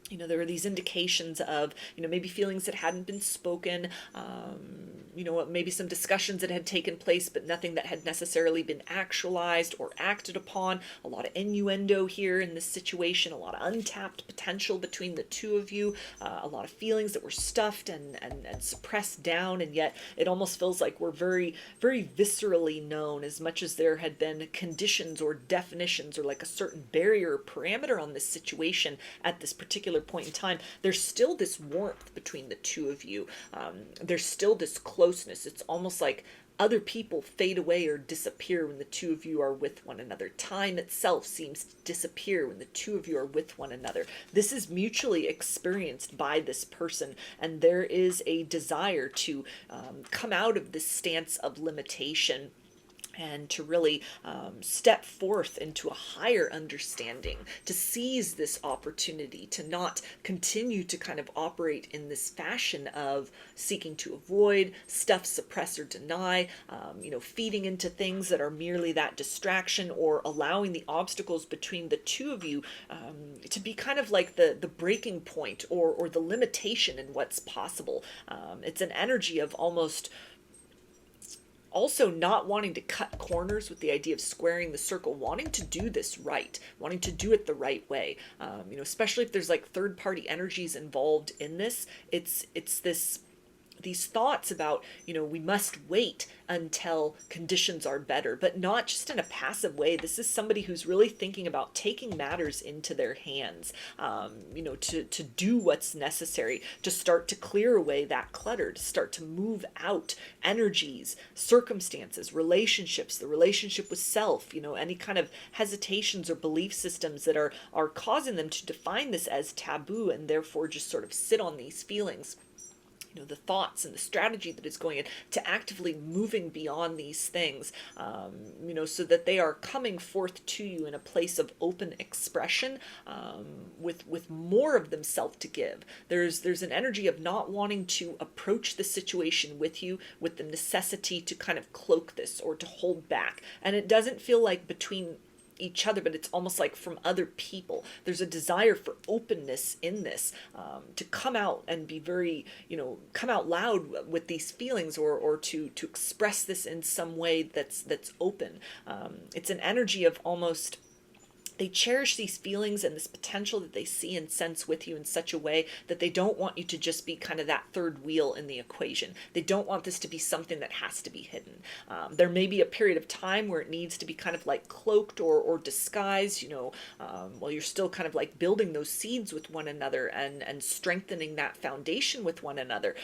you know, there are these indications of, you know, maybe feelings that hadn't been spoken, you know, maybe some discussions that had taken place, but nothing that had necessarily been actualized or acted upon. A lot of innuendo here in this situation, a lot of untapped potential between the two of you, a lot of feelings that were stuffed and suppressed down, and yet it almost feels like we're very, very viscerally known, as much as there had been conditions or definitions or like a certain barrier or parameter on this situation at this particular point in time. There's still this warmth between the two of you. There's still this closeness. It's almost like other people fade away or disappear when the two of you are with one another. Time itself seems to disappear when the two of you are with one another. This is mutually experienced by this person, and there is a desire to come out of this stance of limitation and to really step forth into a higher understanding, to seize this opportunity, to not continue to kind of operate in this fashion of seeking to avoid, stuff, suppress, or deny, you know, feeding into things that are merely that distraction, or allowing the obstacles between the two of you to be kind of like the breaking point or the limitation in what's possible. It's an energy of almost also not wanting to cut corners with the idea of squaring the circle, wanting to do this right, wanting to do it the right way. You know, especially if there's like third party energies involved in this, it's these thoughts about, you know, we must wait until conditions are better, but not just in a passive way. This is somebody who's really thinking about taking matters into their hands, you know, to do what's necessary, to start to clear away that clutter, to start to move out energies, circumstances, relationships, the relationship with self, you know, any kind of hesitations or belief systems that are causing them to define this as taboo and therefore just sort of sit on these feelings. You know, the thoughts and the strategy that is going in to actively moving beyond these things, you know, so that they are coming forth to you in a place of open expression, with more of themselves to give. There's an energy of not wanting to approach the situation with you with the necessity to kind of cloak this or to hold back. And it doesn't feel like between each other, but it's almost like from other people. There's a desire for openness in this, to come out and be very, you know, come out loud with these feelings, or to express this in some way that's open. It's an energy of almost, they cherish these feelings and this potential that they see and sense with you in such a way that they don't want you to just be kind of that third wheel in the equation. They don't want this to be something that has to be hidden. There may be a period of time where it needs to be kind of like cloaked or disguised, you know, while you're still kind of like building those seeds with one another and strengthening that foundation with one another.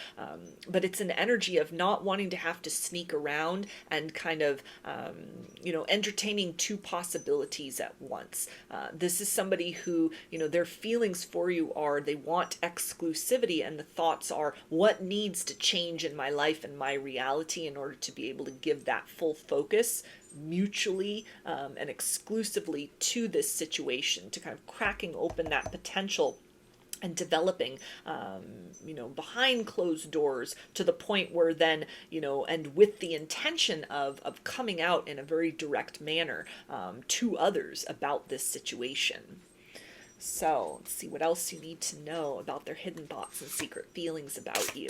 But it's an energy of not wanting to have to sneak around and kind of, you know, entertaining two possibilities at once. This is somebody who, you know, their feelings for you are they want exclusivity, and the thoughts are what needs to change in my life and my reality in order to be able to give that full focus mutually and exclusively to this situation, to kind of cracking open that potential and developing, you know, behind closed doors to the point where then, you know, and with the intention of coming out in a very direct manner to others about this situation. So let's see what else you need to know about their hidden thoughts and secret feelings about you.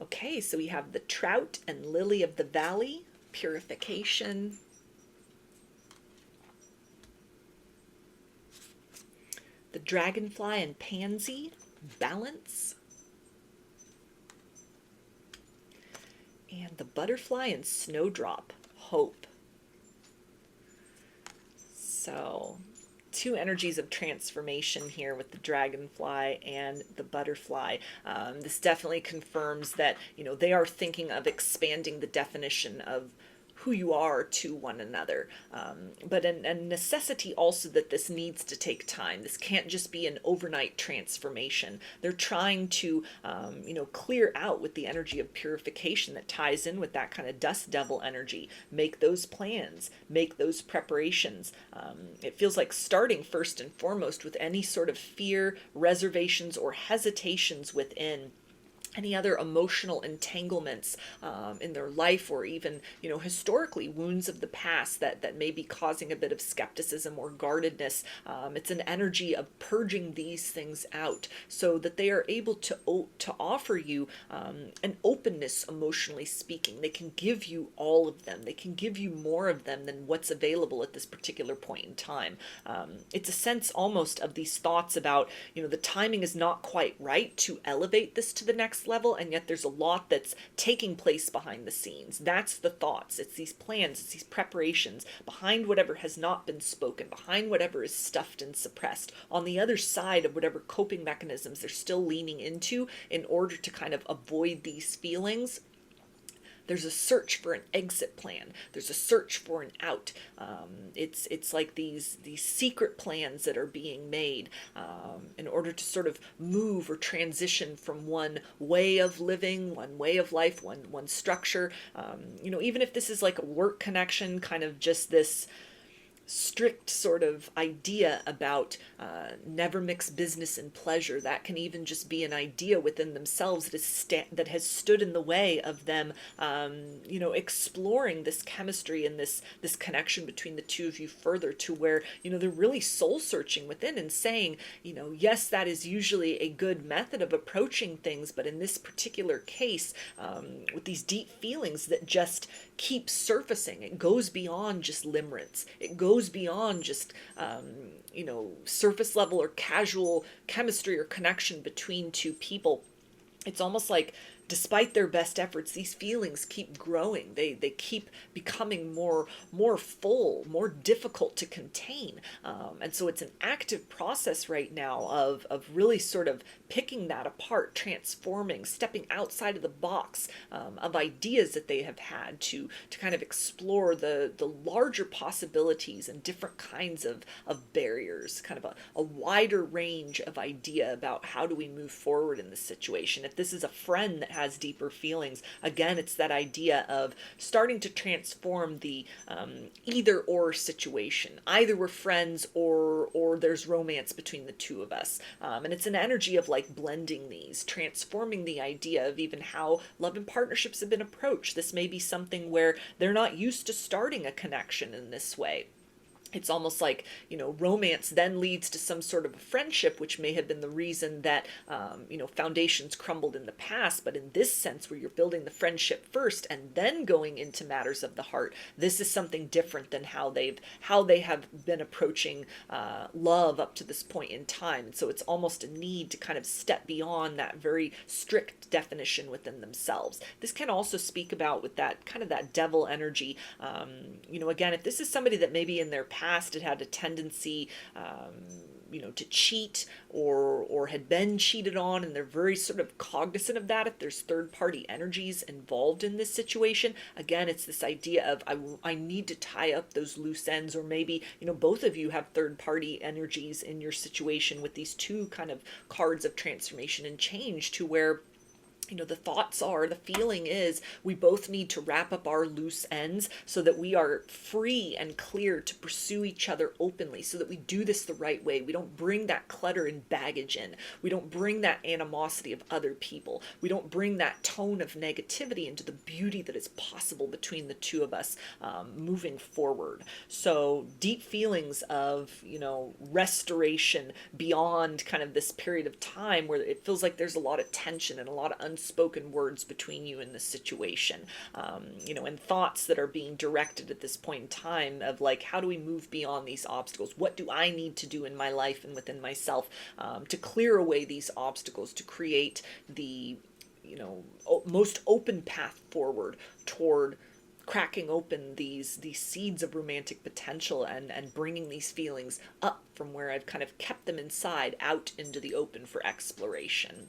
Okay, so we have the Trout and Lily of the Valley, purification. The dragonfly and pansy, balance. And the butterfly and snowdrop, hope. So, two energies of transformation here with the dragonfly and the butterfly. This definitely confirms that, they are thinking of expanding the definition of who you are to one another. But a necessity also that this needs to take time. This can't just be an overnight transformation. They're trying to, clear out with the energy of purification that ties in with that kind of dust devil energy. Make those plans, make those preparations. It feels like starting first and foremost with any sort of fear, reservations, or hesitations within any other emotional entanglements in their life, or even, historically wounds of the past that may be causing a bit of skepticism or guardedness. It's an energy of purging these things out so that they are able to offer you an openness, emotionally speaking. They can give you all of them. They can give you more of them than what's available at this particular point in time. It's a sense almost of these thoughts about, the timing is not quite right to elevate this to the next level, and yet there's a lot that's taking place behind the scenes. That's the thoughts. It's these plans, it's these preparations behind whatever has not been spoken, behind whatever is stuffed and suppressed, on the other side of whatever coping mechanisms they're still leaning into in order to kind of avoid these feelings. There's a search for an exit plan. There's a search for an out. It's like these secret plans that are being made in order to sort of move or transition from one way of living, one way of life, one structure. Even if this is like a work connection, kind of just this strict sort of idea about never mix business and pleasure. That can even just be an idea within themselves that has stood in the way of them, exploring this chemistry and this connection between the two of you further, to where, they're really soul searching within and saying, yes, that is usually a good method of approaching things, but in this particular case, with these deep feelings that just keep surfacing, it goes beyond just limerence. It goes beyond just, surface level or casual chemistry or connection between two people. It's almost like, despite their best efforts, these feelings keep growing. They keep becoming more full, more difficult to contain. And so it's an active process right now of really sort of picking that apart, transforming, stepping outside of the box of ideas that they have had to kind of explore the larger possibilities and different kinds of barriers, kind of a wider range of idea about how do we move forward in this situation. If this is a friend that has deeper feelings, again, it's that idea of starting to transform the either or situation. Either we're friends or there's romance between the two of us. And it's an energy of like blending these, transforming the idea of even how love and partnerships have been approached. This may be something where they're not used to starting a connection in this way. It's almost like, romance then leads to some sort of a friendship, which may have been the reason that, foundations crumbled in the past. But in this sense, where you're building the friendship first and then going into matters of the heart, this is something different than how they have been approaching love up to this point in time. And so it's almost a need to kind of step beyond that very strict definition within themselves. This can also speak about with that kind of that devil energy. Again, if this is somebody that maybe in their past had a tendency to cheat or had been cheated on, and they're very sort of cognizant of that. If there's third party energies involved in this situation, again, it's this idea of I need to tie up those loose ends. Or maybe both of you have third party energies in your situation with these two kind of cards of transformation and change, to where the feeling is we both need to wrap up our loose ends so that we are free and clear to pursue each other openly, so that we do this the right way. We don't bring that clutter and baggage in. We don't bring that animosity of other people. We don't bring that tone of negativity into the beauty that is possible between the two of us moving forward. So deep feelings of, restoration beyond kind of this period of time where it feels like there's a lot of tension and a lot of unspoken words between you in the situation, and thoughts that are being directed at this point in time of like, how do we move beyond these obstacles? What do I need to do in my life and within myself to clear away these obstacles, to create the most open path forward toward cracking open these seeds of romantic potential and bringing these feelings up from where I've kind of kept them inside out into the open for exploration.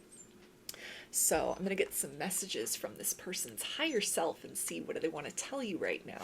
So I'm going to get some messages from this person's higher self and see what do they want to tell you right now.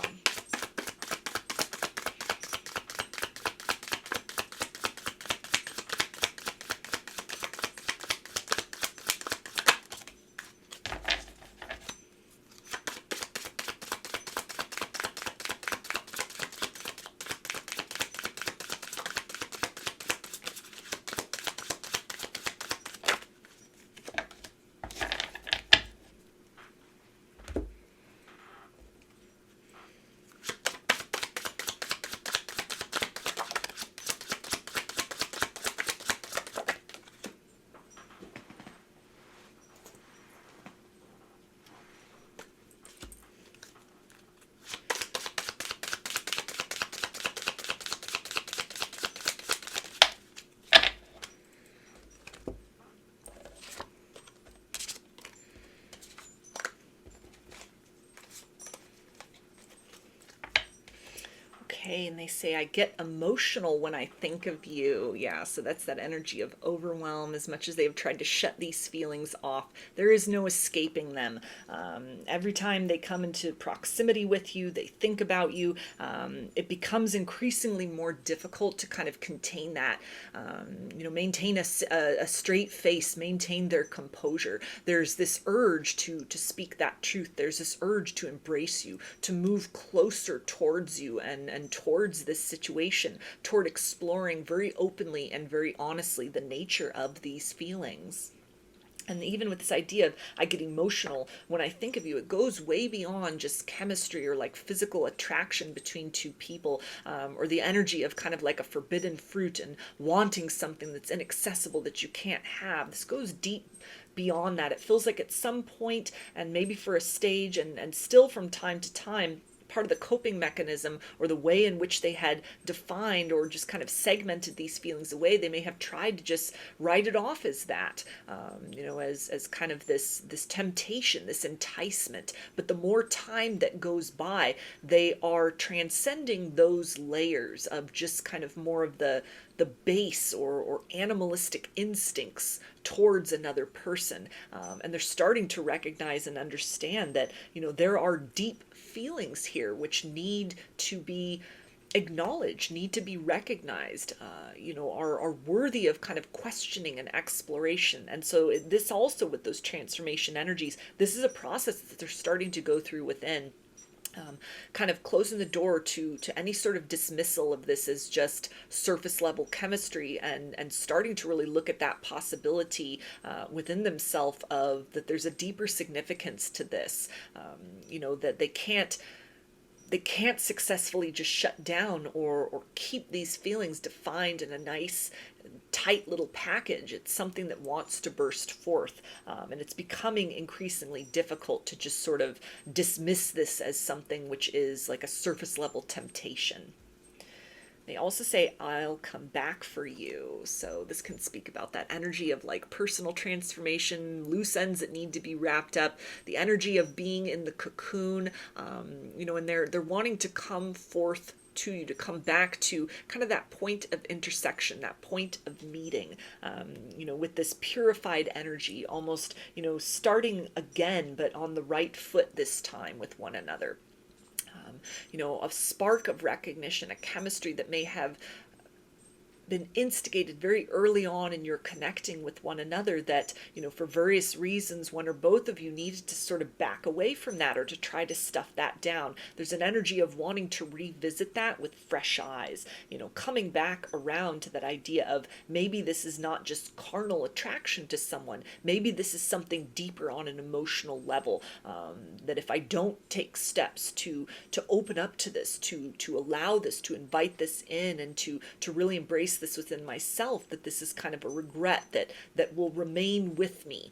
And they say, I get emotional when I think of you. Yeah, so that's that energy of overwhelm. As much as they've tried to shut these feelings off, there is no escaping them. Every time they come into proximity with you, they think about you, it becomes increasingly more difficult to kind of contain that, maintain a straight face, maintain their composure. There's this urge to speak that truth. There's this urge to embrace you, to move closer towards you and towards this situation, toward exploring very openly and very honestly the nature of these feelings. And even with this idea of I get emotional when I think of you, it goes way beyond just chemistry or like physical attraction between two people, or the energy of kind of like a forbidden fruit and wanting something that's inaccessible that you can't have. This goes deep beyond that. It feels like at some point, and maybe for a stage and still from time to time, part of the coping mechanism or the way in which they had defined or just kind of segmented these feelings away, they may have tried to just write it off as that, as kind of this temptation, this enticement. But the more time that goes by, they are transcending those layers of just kind of more of the base or animalistic instincts towards another person. And they're starting to recognize and understand that, there are deep feelings here which need to be acknowledged, need to be recognized, are worthy of kind of questioning and exploration. And so this also, with those transformation energies, this is a process that they're starting to go through within. Kind of closing the door to any sort of dismissal of this as just surface level chemistry, and starting to really look at that possibility within themselves of that there's a deeper significance to this, that they can't successfully just shut down or keep these feelings defined in a nice tight little package. It's something that wants to burst forth, and it's becoming increasingly difficult to just sort of dismiss this as something which is like a surface level temptation. They also say, I'll come back for you. So this can speak about that energy of like personal transformation, loose ends that need to be wrapped up, the energy of being in the cocoon, and they're wanting to come forth to you, to come back to kind of that point of intersection, that point of meeting, with this purified energy, almost, starting again, but on the right foot this time with one another. A spark of recognition, a chemistry that may have been instigated very early on in your connecting with one another that, for various reasons, one or both of you needed to sort of back away from that or to try to stuff that down. There's an energy of wanting to revisit that with fresh eyes, coming back around to that idea of maybe this is not just carnal attraction to someone. Maybe this is something deeper on an emotional level, that if I don't take steps to open up to this, to allow this, to invite this in, and to really embrace release this within myself, that this is kind of a regret that will remain with me,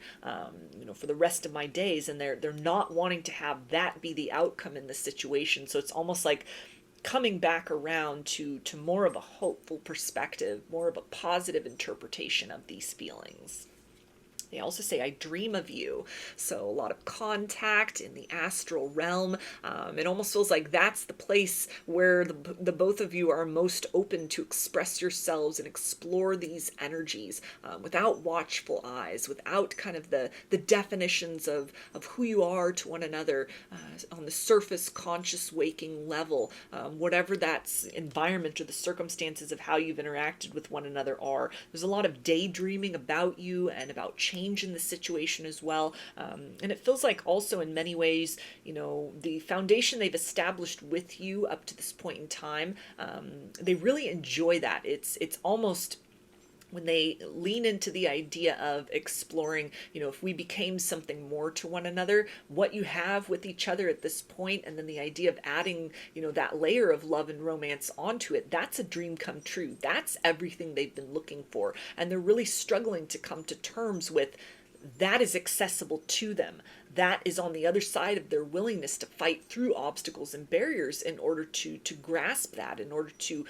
for the rest of my days. And they're not wanting to have that be the outcome in this situation. So it's almost like coming back around to more of a hopeful perspective, more of a positive interpretation of these feelings. They also say, I dream of you. So a lot of contact in the astral realm. It almost feels like that's the place where the both of you are most open to express yourselves and explore these energies without watchful eyes, without kind of the definitions of who you are to one another on the surface, conscious, waking level, whatever that environment or the circumstances of how you've interacted with one another are. There's a lot of daydreaming about you and about change in the situation as well. And it feels like also in many ways, the foundation they've established with you up to this point in time, they really enjoy that. It's almost when they lean into the idea of exploring, if we became something more to one another, what you have with each other at this point, and then the idea of adding, that layer of love and romance onto it, that's a dream come true. That's everything they've been looking for. And they're really struggling to come to terms with that is accessible to them. That is on the other side of their willingness to fight through obstacles and barriers in order to grasp that, in order to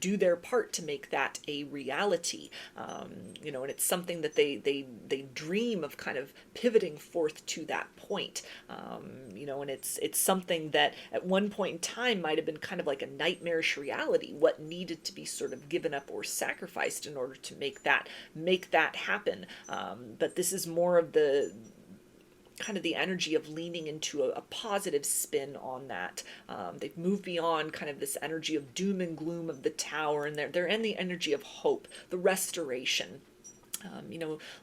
do their part to make that a reality. And it's something that they dream of kind of pivoting forth to that point. And it's something that at one point in time might have been kind of like a nightmarish reality, what needed to be sort of given up or sacrificed in order to make that happen. But this is more of the kind of the energy of leaning into a positive spin on that. They've moved beyond kind of this energy of doom and gloom of the tower, and they're in the energy of hope, the restoration.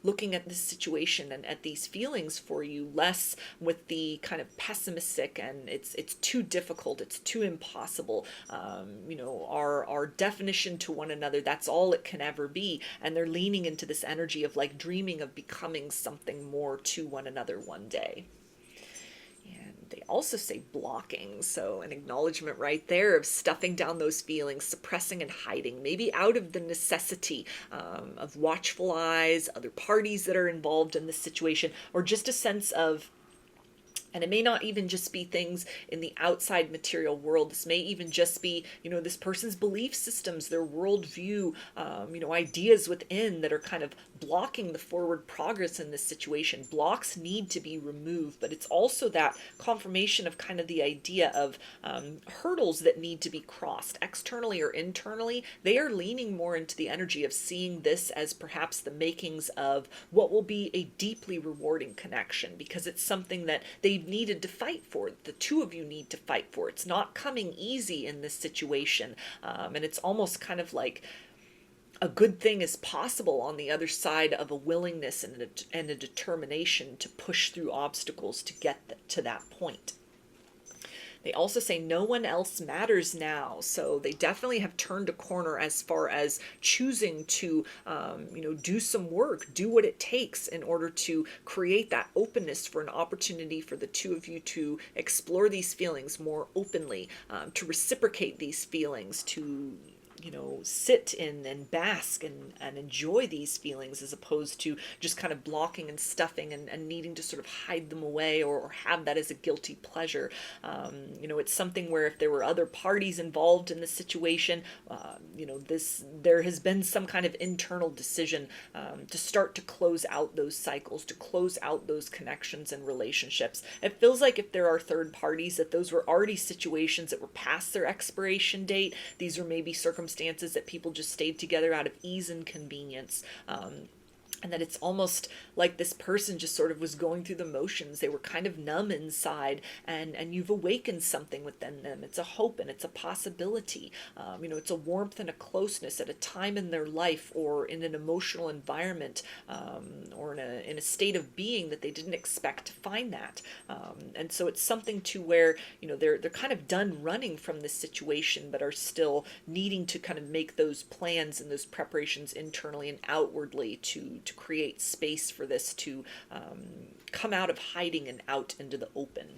Looking at this situation and at these feelings for you, less with the kind of pessimistic and it's too difficult, it's too impossible, our definition to one another, that's all it can ever be. And they're leaning into this energy of like dreaming of becoming something more to one another one day. They also say blocking, so an acknowledgement right there of stuffing down those feelings, suppressing and hiding, maybe out of the necessity of watchful eyes, other parties that are involved in this situation, or just a sense of, and it may not even just be things in the outside material world. This may even just be, this person's belief systems, their worldview, ideas within that are kind of blocking the forward progress in this situation. Blocks need to be removed, but it's also that confirmation of kind of the idea of hurdles that need to be crossed externally or internally. They are leaning more into the energy of seeing this as perhaps the makings of what will be a deeply rewarding connection, because it's something that they needed to fight for. The two of you need to fight for. It's not coming easy in this situation. And it's almost kind of like a good thing is possible on the other side of a willingness and a determination to push through obstacles to get to that point. They also say no one else matters now. So they definitely have turned a corner as far as choosing to, do some work, do what it takes in order to create that openness for an opportunity for the two of you to explore these feelings more openly, to reciprocate these feelings, to sit in and bask and enjoy these feelings, as opposed to just kind of blocking and stuffing and needing to sort of hide them away or have that as a guilty pleasure. It's something where if there were other parties involved in the situation, there has been some kind of internal decision to start to close out those cycles, to close out those connections and relationships. It feels like if there are third parties, that those were already situations that were past their expiration date. These are maybe circumstances that people just stayed together out of ease and convenience. And that it's almost like this person just sort of was going through the motions. They were kind of numb inside, and you've awakened something within them. It's a hope and it's a possibility. It's a warmth and a closeness at a time in their life or in an emotional environment, or in a state of being that they didn't expect to find that. And so it's something to where, they're kind of done running from this situation, but are still needing to kind of make those plans and those preparations internally and outwardly to create space for this to come out of hiding and out into the open.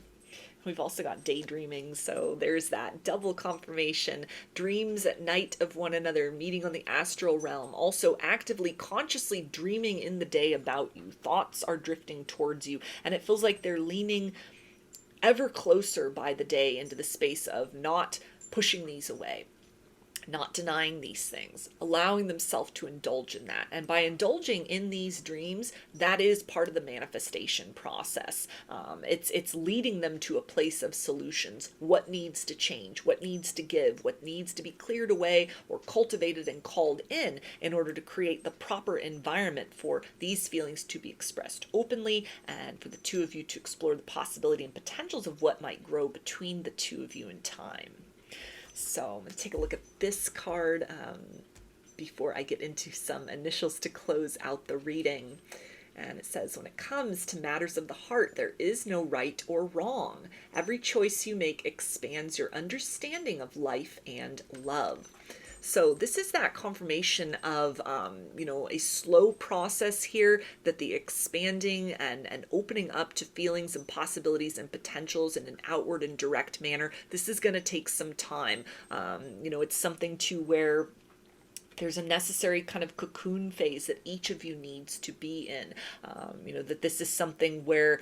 We've also got daydreaming, so there's that double confirmation. Dreams at night of one another, meeting on the astral realm, also actively, consciously dreaming in the day about you. Thoughts are drifting towards you, and it feels like they're leaning ever closer by the day into the space of not pushing these away, not denying these things, allowing themselves to indulge in that. And by indulging in these dreams, that is part of the manifestation process. It's leading them to a place of solutions. What needs to change? What needs to give? What needs to be cleared away or cultivated and called in order to create the proper environment for these feelings to be expressed openly, and for the two of you to explore the possibility and potentials of what might grow between the two of you in time. So I'm going to take a look at this card before I get into some initials to close out the reading. And it says, when it comes to matters of the heart, there is no right or wrong. Every choice you make expands your understanding of life and love. So this is that confirmation of, a slow process here, that the expanding and opening up to feelings and possibilities and potentials in an outward and direct manner, this is going to take some time. It's something to where there's a necessary kind of cocoon phase that each of you needs to be in. That this is something where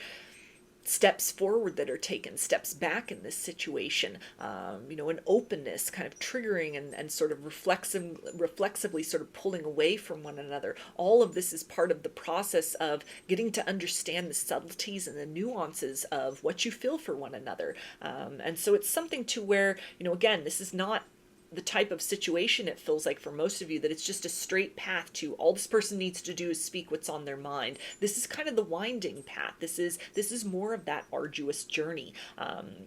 steps forward that are taken, steps back in this situation, an openness kind of triggering and sort of reflexively sort of pulling away from one another. All of this is part of the process of getting to understand the subtleties and the nuances of what you feel for one another. And so it's something to where, again, this is not the type of situation, it feels like for most of you, that it's just a straight path to all this person needs to do is speak what's on their mind. This is kind of the winding path. This is more of that arduous journey.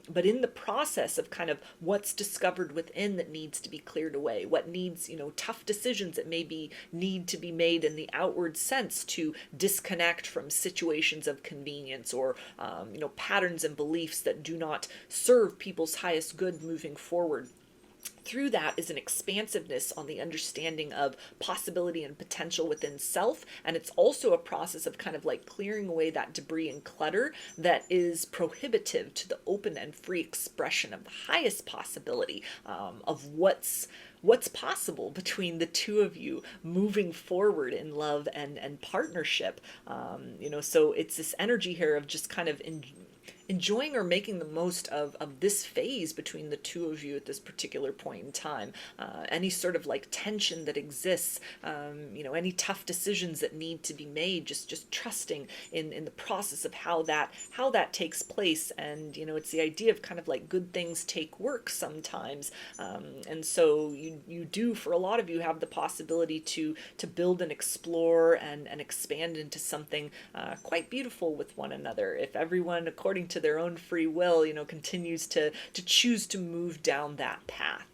But in the process of kind of what's discovered within that needs to be cleared away, what needs, tough decisions that maybe need to be made in the outward sense to disconnect from situations of convenience or, patterns and beliefs that do not serve people's highest good moving forward. Through that is an expansiveness on the understanding of possibility and potential within self. And it's also a process of kind of like clearing away that debris and clutter that is prohibitive to the open and free expression of the highest possibility of what's possible between the two of you moving forward in love and partnership. So it's this energy here of just kind of enjoying or making the most of this phase between the two of you at this particular point in time. Any sort of like tension that exists, any tough decisions that need to be made, just trusting in the process of how that takes place. And it's the idea of kind of like good things take work sometimes, and so you do, for a lot of you, have the possibility to build and explore and expand into something quite beautiful with one another, if everyone, according to their own free will, continues to choose to move down that path.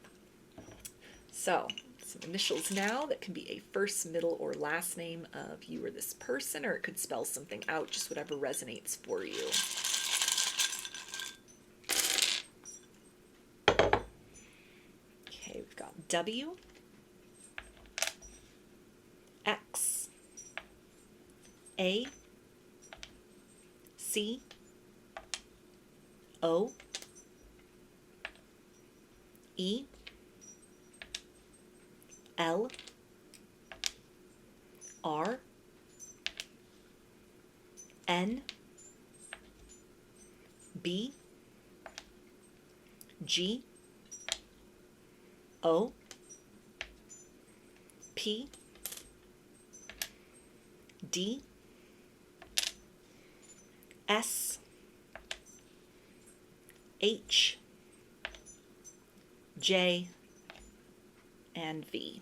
So some initials now that can be a first, middle, or last name of you or this person, or it could spell something out, just whatever resonates for you. Okay, we've got W, X, A, C, O, E, L, R, N, B, G, O, P, D, S, H, J, and V.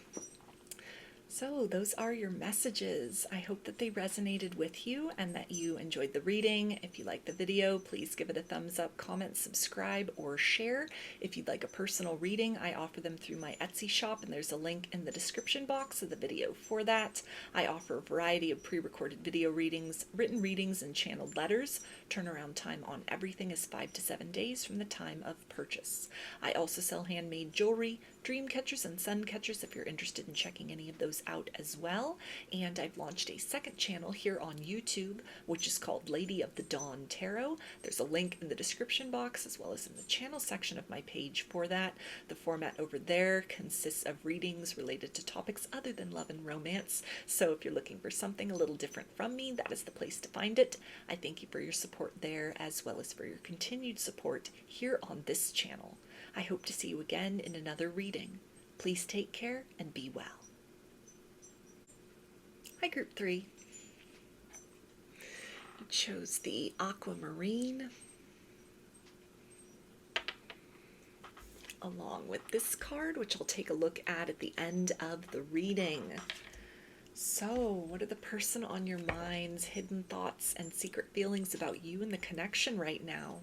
So those are your messages. I hope that they resonated with you and that you enjoyed the reading. If you liked the video, please give it a thumbs up, comment, subscribe, or share. If you'd like a personal reading, I offer them through my Etsy shop, and there's a link in the description box of the video for that. I offer a variety of pre-recorded video readings, written readings, and channeled letters. Turnaround time on everything is 5 to 7 days from the time of purchase. I also sell handmade jewelry, dream catchers, and sun catchers if you're interested in checking any of those those out as well. And I've launched a second channel here on YouTube, which is called Lady of the Dawn Tarot. There's a link in the description box as well as in the channel section of my page for that. The format over there consists of readings related to topics other than love and romance. So if you're looking for something a little different from me, that is the place to find it. I thank you for your support there as well as for your continued support here on this channel. I hope to see you again in another reading. Please take care and be well. Hi, Group 3. I chose the Aquamarine along with this card, which I'll take a look at the end of the reading. So, what are the person on your mind's hidden thoughts and secret feelings about you and the connection right now?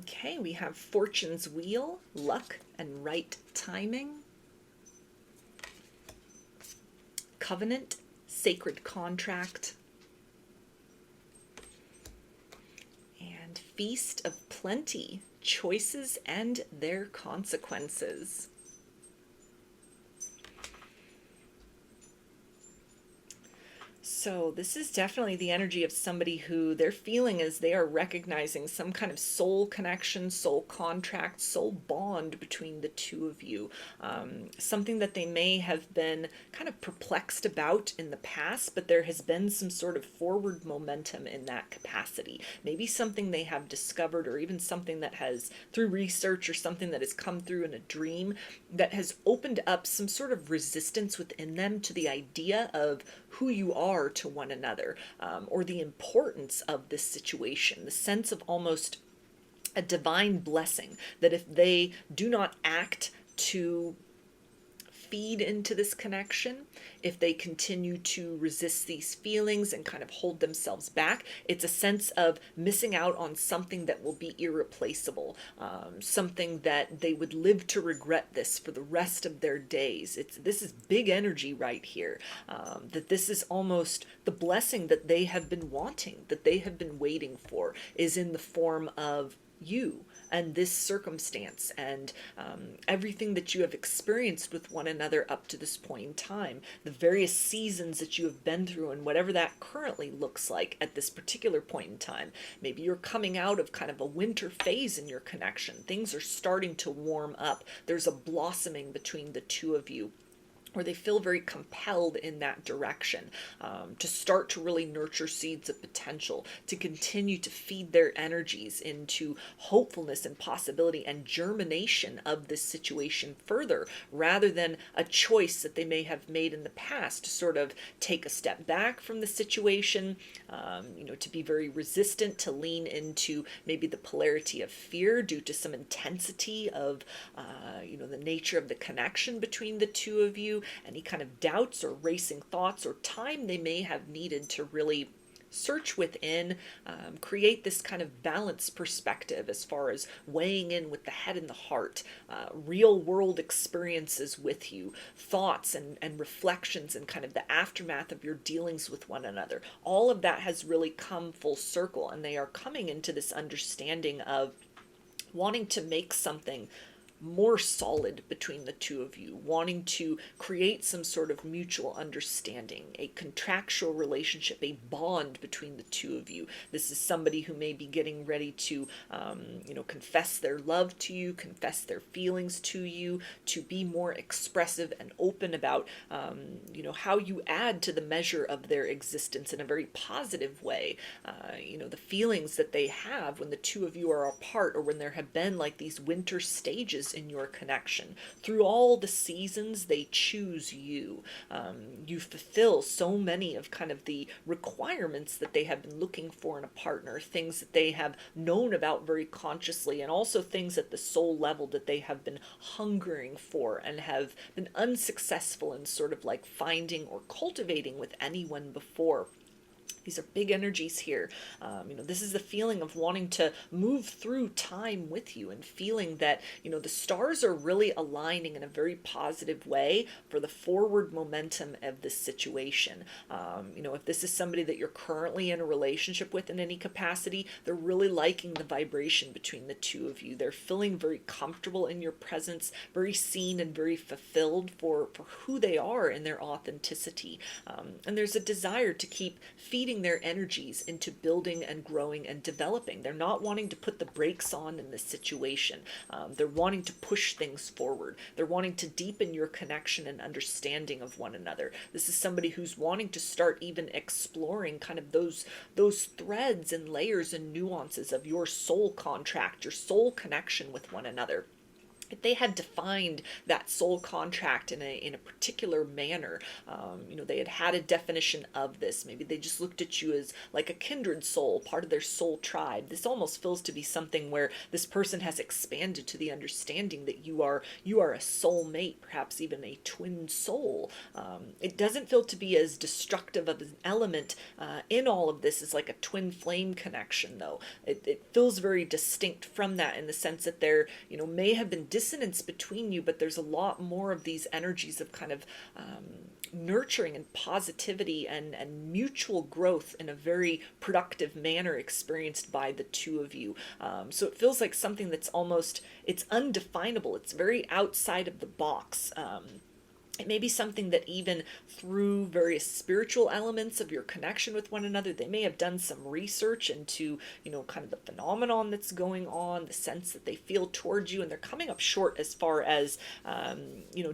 Okay, we have Fortune's Wheel, Luck, and Right Timing. Covenant, Sacred Contract. And Feast of Plenty, Choices and Their Consequences. So this is definitely the energy of somebody who their feeling is they are recognizing some kind of soul connection, soul contract, soul bond between the two of you. Something that they may have been kind of perplexed about in the past, but there has been some sort of forward momentum in that capacity. Maybe something they have discovered, or even something that has, through research or something that has come through in a dream, that has opened up some sort of resistance within them to the idea of who you are to one another, or the importance of this situation, the sense of almost a divine blessing, that if they do not act to feed into this connection, if they continue to resist these feelings and kind of hold themselves back, it's a sense of missing out on something that will be irreplaceable, something that they would live to regret this for the rest of their days. This is big energy right here, that this is almost the blessing that they have been wanting, that they have been waiting for, is in the form of you and this circumstance and everything that you have experienced with one another up to this point in time, the various seasons that you have been through and whatever that currently looks like at this particular point in time. Maybe you're coming out of kind of a winter phase in your connection. Things are starting to warm up. There's a blossoming between the two of you, or they feel very compelled in that direction, to start to really nurture seeds of potential, to continue to feed their energies into hopefulness and possibility and germination of this situation further, rather than a choice that they may have made in the past to sort of take a step back from the situation, to be very resistant, to lean into maybe the polarity of fear due to some intensity of, the nature of the connection between the two of you, any kind of doubts or racing thoughts or time they may have needed to really search within, create this kind of balanced perspective as far as weighing in with the head and the heart, real world experiences with you, thoughts and reflections and kind of the aftermath of your dealings with one another. All of that has really come full circle, and they are coming into this understanding of wanting to make something more solid between the two of you, wanting to create some sort of mutual understanding, a contractual relationship, a bond between the two of you. This is somebody who may be getting ready to, confess their love to you, confess their feelings to you, to be more expressive and open about, how you add to the measure of their existence in a very positive way. The feelings that they have when the two of you are apart, or when there have been like these winter stages in your connection. Through all the seasons, they choose you. You fulfill so many of kind of the requirements that they have been looking for in a partner, things that they have known about very consciously, and also things at the soul level that they have been hungering for and have been unsuccessful in sort of like finding or cultivating with anyone before. These are big energies here. This is the feeling of wanting to move through time with you and feeling that, the stars are really aligning in a very positive way for the forward momentum of this situation. If this is somebody that you're currently in a relationship with in any capacity, they're really liking the vibration between the two of you. They're feeling very comfortable in your presence, very seen and very fulfilled for who they are in their authenticity. And there's a desire to keep feeding their energies into building and growing and developing. They're not wanting to put the brakes on in this situation. They're wanting to push things forward. They're wanting to deepen your connection and understanding of one another. This is somebody who's wanting to start even exploring kind of those threads and layers and nuances of your soul contract, your soul connection with one another. If they had defined that soul contract in a particular manner, they had a definition of this. Maybe they just looked at you as like a kindred soul, part of their soul tribe. This almost feels to be something where this person has expanded to the understanding that you are a soulmate, perhaps even a twin soul. It doesn't feel to be as destructive of an element in all of this as like a twin flame connection, though. It feels very distinct from that in the sense that there, may have been dissonance between you, but there's a lot more of these energies of kind of nurturing and positivity and mutual growth in a very productive manner experienced by the two of you. So it feels like something that's it's undefinable. It's very outside of the box. It may be something that even through various spiritual elements of your connection with one another, they may have done some research into, kind of the phenomenon that's going on, the sense that they feel towards you, and they're coming up short as far as,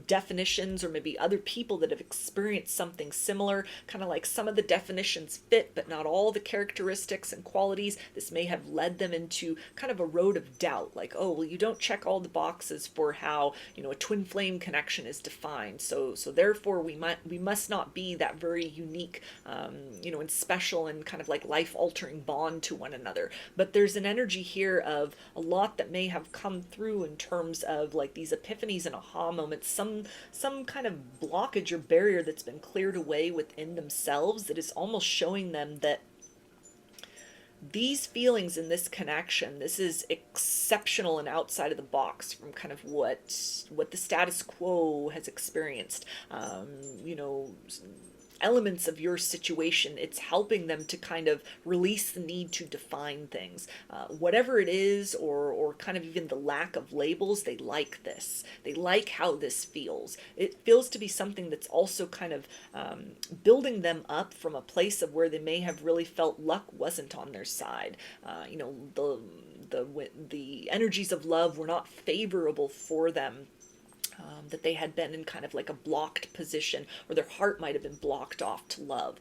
definitions, or maybe other people that have experienced something similar, kind of like some of the definitions fit, but not all the characteristics and qualities. This may have led them into kind of a road of doubt, like, oh, well, you don't check all the boxes for how, a twin flame connection is defined. So therefore we must not be that very unique, and special and kind of like life-altering bond to one another. But there's an energy here of a lot that may have come through in terms of like these epiphanies and aha moments, some kind of blockage or barrier that's been cleared away within themselves that is almost showing them that these feelings in this connection, this is exceptional and outside of the box from kind of what the status quo has experienced. Elements of your situation, it's helping them to kind of release the need to define things. Whatever it is, or kind of even the lack of labels, they like this. They like how this feels. It feels to be something that's also kind of building them up from a place of where they may have really felt luck wasn't on their side. The energies of love were not favorable for them. That they had been in kind of like a blocked position, or their heart might have been blocked off to love.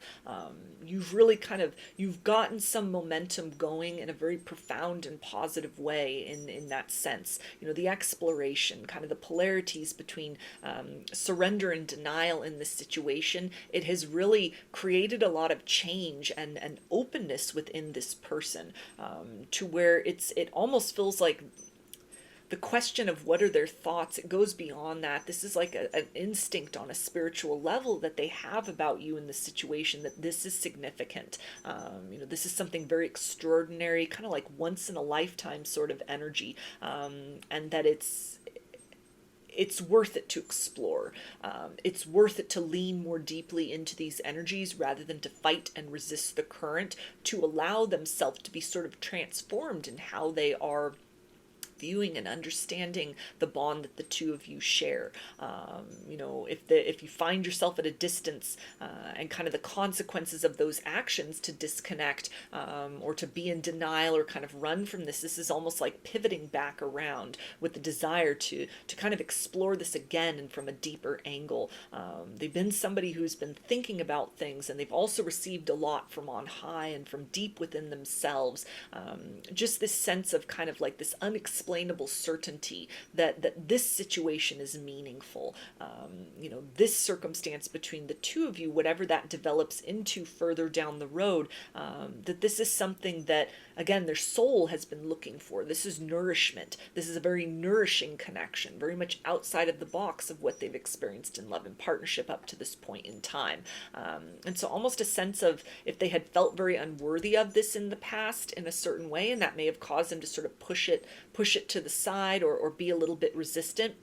You've gotten some momentum going in a very profound and positive way in that sense. The exploration, kind of the polarities between surrender and denial in this situation, it has really created a lot of change and openness within this person, to where it almost feels like the question of what are their thoughts, it goes beyond that. This is like an instinct on a spiritual level that they have about you in this situation, that this is significant. This is something very extraordinary, kind of like once in a lifetime sort of energy, and that it's worth it to explore. It's worth it to lean more deeply into these energies rather than to fight and resist the current, to allow themselves to be sort of transformed in how they are viewing and understanding the bond that the two of you share. If you find yourself at a distance, and kind of the consequences of those actions to disconnect, or to be in denial or kind of run from this is almost like pivoting back around with the desire to kind of explore this again and from a deeper angle. They've been somebody who's been thinking about things, and they've also received a lot from on high and from deep within themselves. Just this sense of kind of like this unexpected unexplainable certainty that this situation is meaningful. This circumstance between the two of you, whatever that develops into further down the road, that this is something that, again, their soul has been looking for. This is nourishment. This is a very nourishing connection, very much outside of the box of what they've experienced in love and partnership up to this point in time. And so almost a sense of, if they had felt very unworthy of this in the past in a certain way, and that may have caused them to sort of push it to the side, or be a little bit resistant,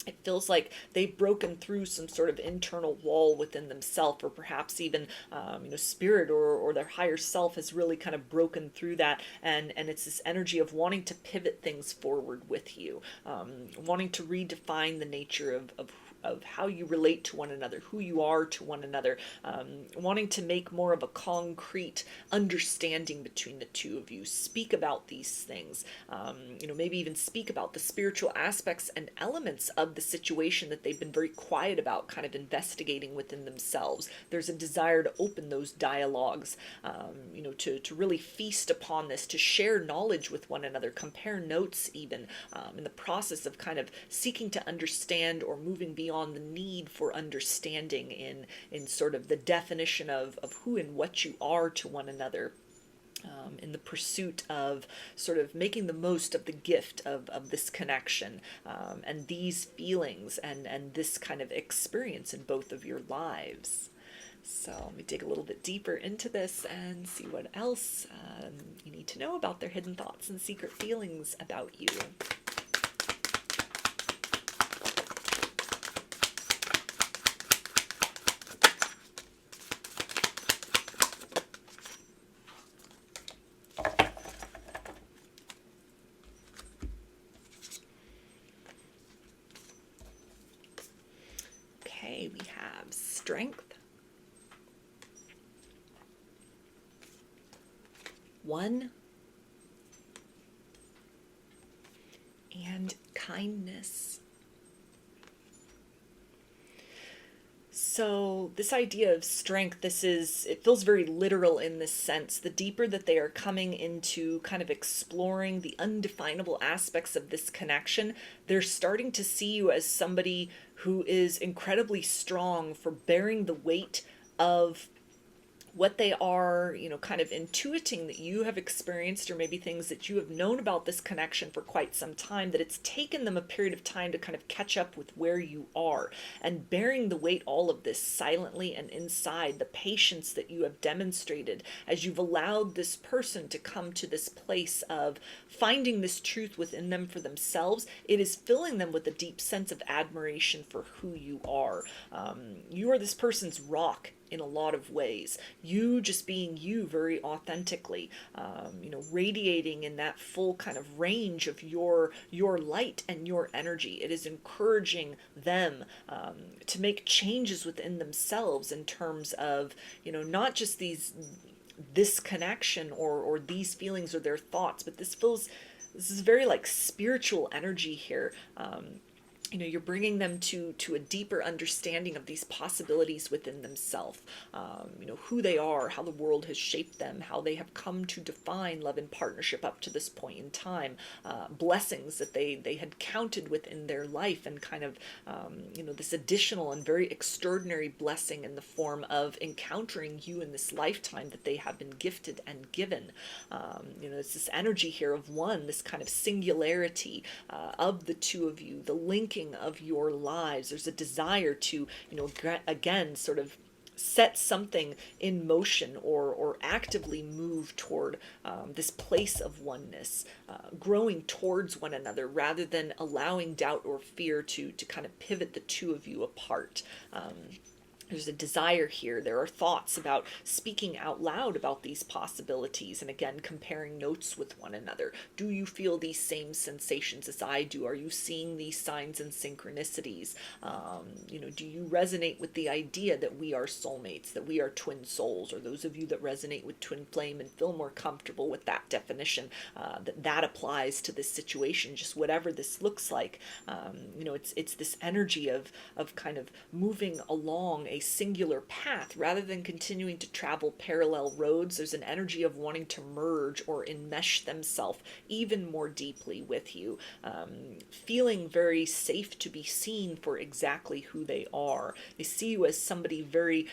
it feels like they've broken through some sort of internal wall within themselves, or perhaps even, spirit or their higher self has really kind of broken through that. And it's this energy of wanting to pivot things forward with you, wanting to redefine the nature of how you relate to one another, who you are to one another, wanting to make more of a concrete understanding between the two of you, speak about these things, maybe even speak about the spiritual aspects and elements of the situation that they've been very quiet about, kind of investigating within themselves. There's a desire to open those dialogues, to really feast upon this, to share knowledge with one another, compare notes even, in the process of kind of seeking to understand, or moving beyond the need for understanding in sort of the definition of who and what you are to one another, in the pursuit of sort of making the most of the gift of this connection, and these feelings and this kind of experience in both of your lives. So let me dig a little bit deeper into this and see what else you need to know about their hidden thoughts and secret feelings about you. Okay, we have strength, 1, and kindness. So this idea of strength, it feels very literal in this sense. The deeper that they are coming into kind of exploring the undefinable aspects of this connection, they're starting to see you as somebody who is incredibly strong for bearing the weight of what they are, kind of intuiting that you have experienced, or maybe things that you have known about this connection for quite some time, that it's taken them a period of time to kind of catch up with where you are, and bearing the weight, all of this silently and inside, the patience that you have demonstrated as you've allowed this person to come to this place of finding this truth within them for themselves. It is filling them with a deep sense of admiration for who you are. You are this person's rock in a lot of ways. You just being you very authentically, radiating in that full kind of range of your light and your energy. It is encouraging them to make changes within themselves in terms of, not just this connection or these feelings or their thoughts, but this is very like spiritual energy here. You're bringing them to a deeper understanding of these possibilities within themselves, who they are, how the world has shaped them, how they have come to define love and partnership up to this point in time, blessings that they had counted within their life, and kind of, this additional and very extraordinary blessing in the form of encountering you in this lifetime that they have been gifted and given. It's this energy here of one, this kind of singularity of the two of you, the linking of your lives. There's a desire to, again, sort of set something in motion, or actively move toward this place of oneness, growing towards one another, rather than allowing doubt or fear to kind of pivot the two of you apart. There's a desire here. There are thoughts about speaking out loud about these possibilities, and again, comparing notes with one another. Do you feel these same sensations as I do? Are you seeing these signs and synchronicities? Do you resonate with the idea that we are soulmates, that we are twin souls? Or those of you that resonate with twin flame and feel more comfortable with that definition, that applies to this situation, just whatever this looks like. It's this energy of kind of moving along a singular path rather than continuing to travel parallel roads. There's an energy of wanting to merge or enmesh themselves even more deeply with you, feeling very safe to be seen for exactly who they are. They see you as somebody very,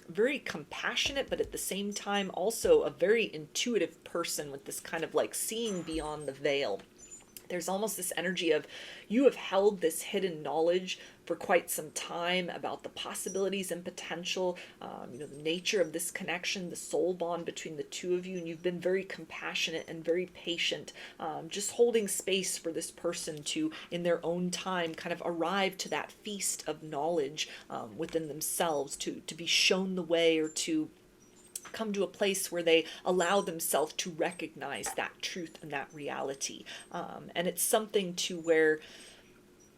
very compassionate, but at the same time also a very intuitive person with this kind of like seeing beyond the veil. There's almost this energy of you have held this hidden knowledge for quite some time about the possibilities and potential, the nature of this connection, the soul bond between the two of you, and you've been very compassionate and very patient, just holding space for this person to, in their own time, kind of arrive to that feast of knowledge within themselves, to be shown the way, or to come to a place where they allow themselves to recognize that truth and that reality. And it's something to where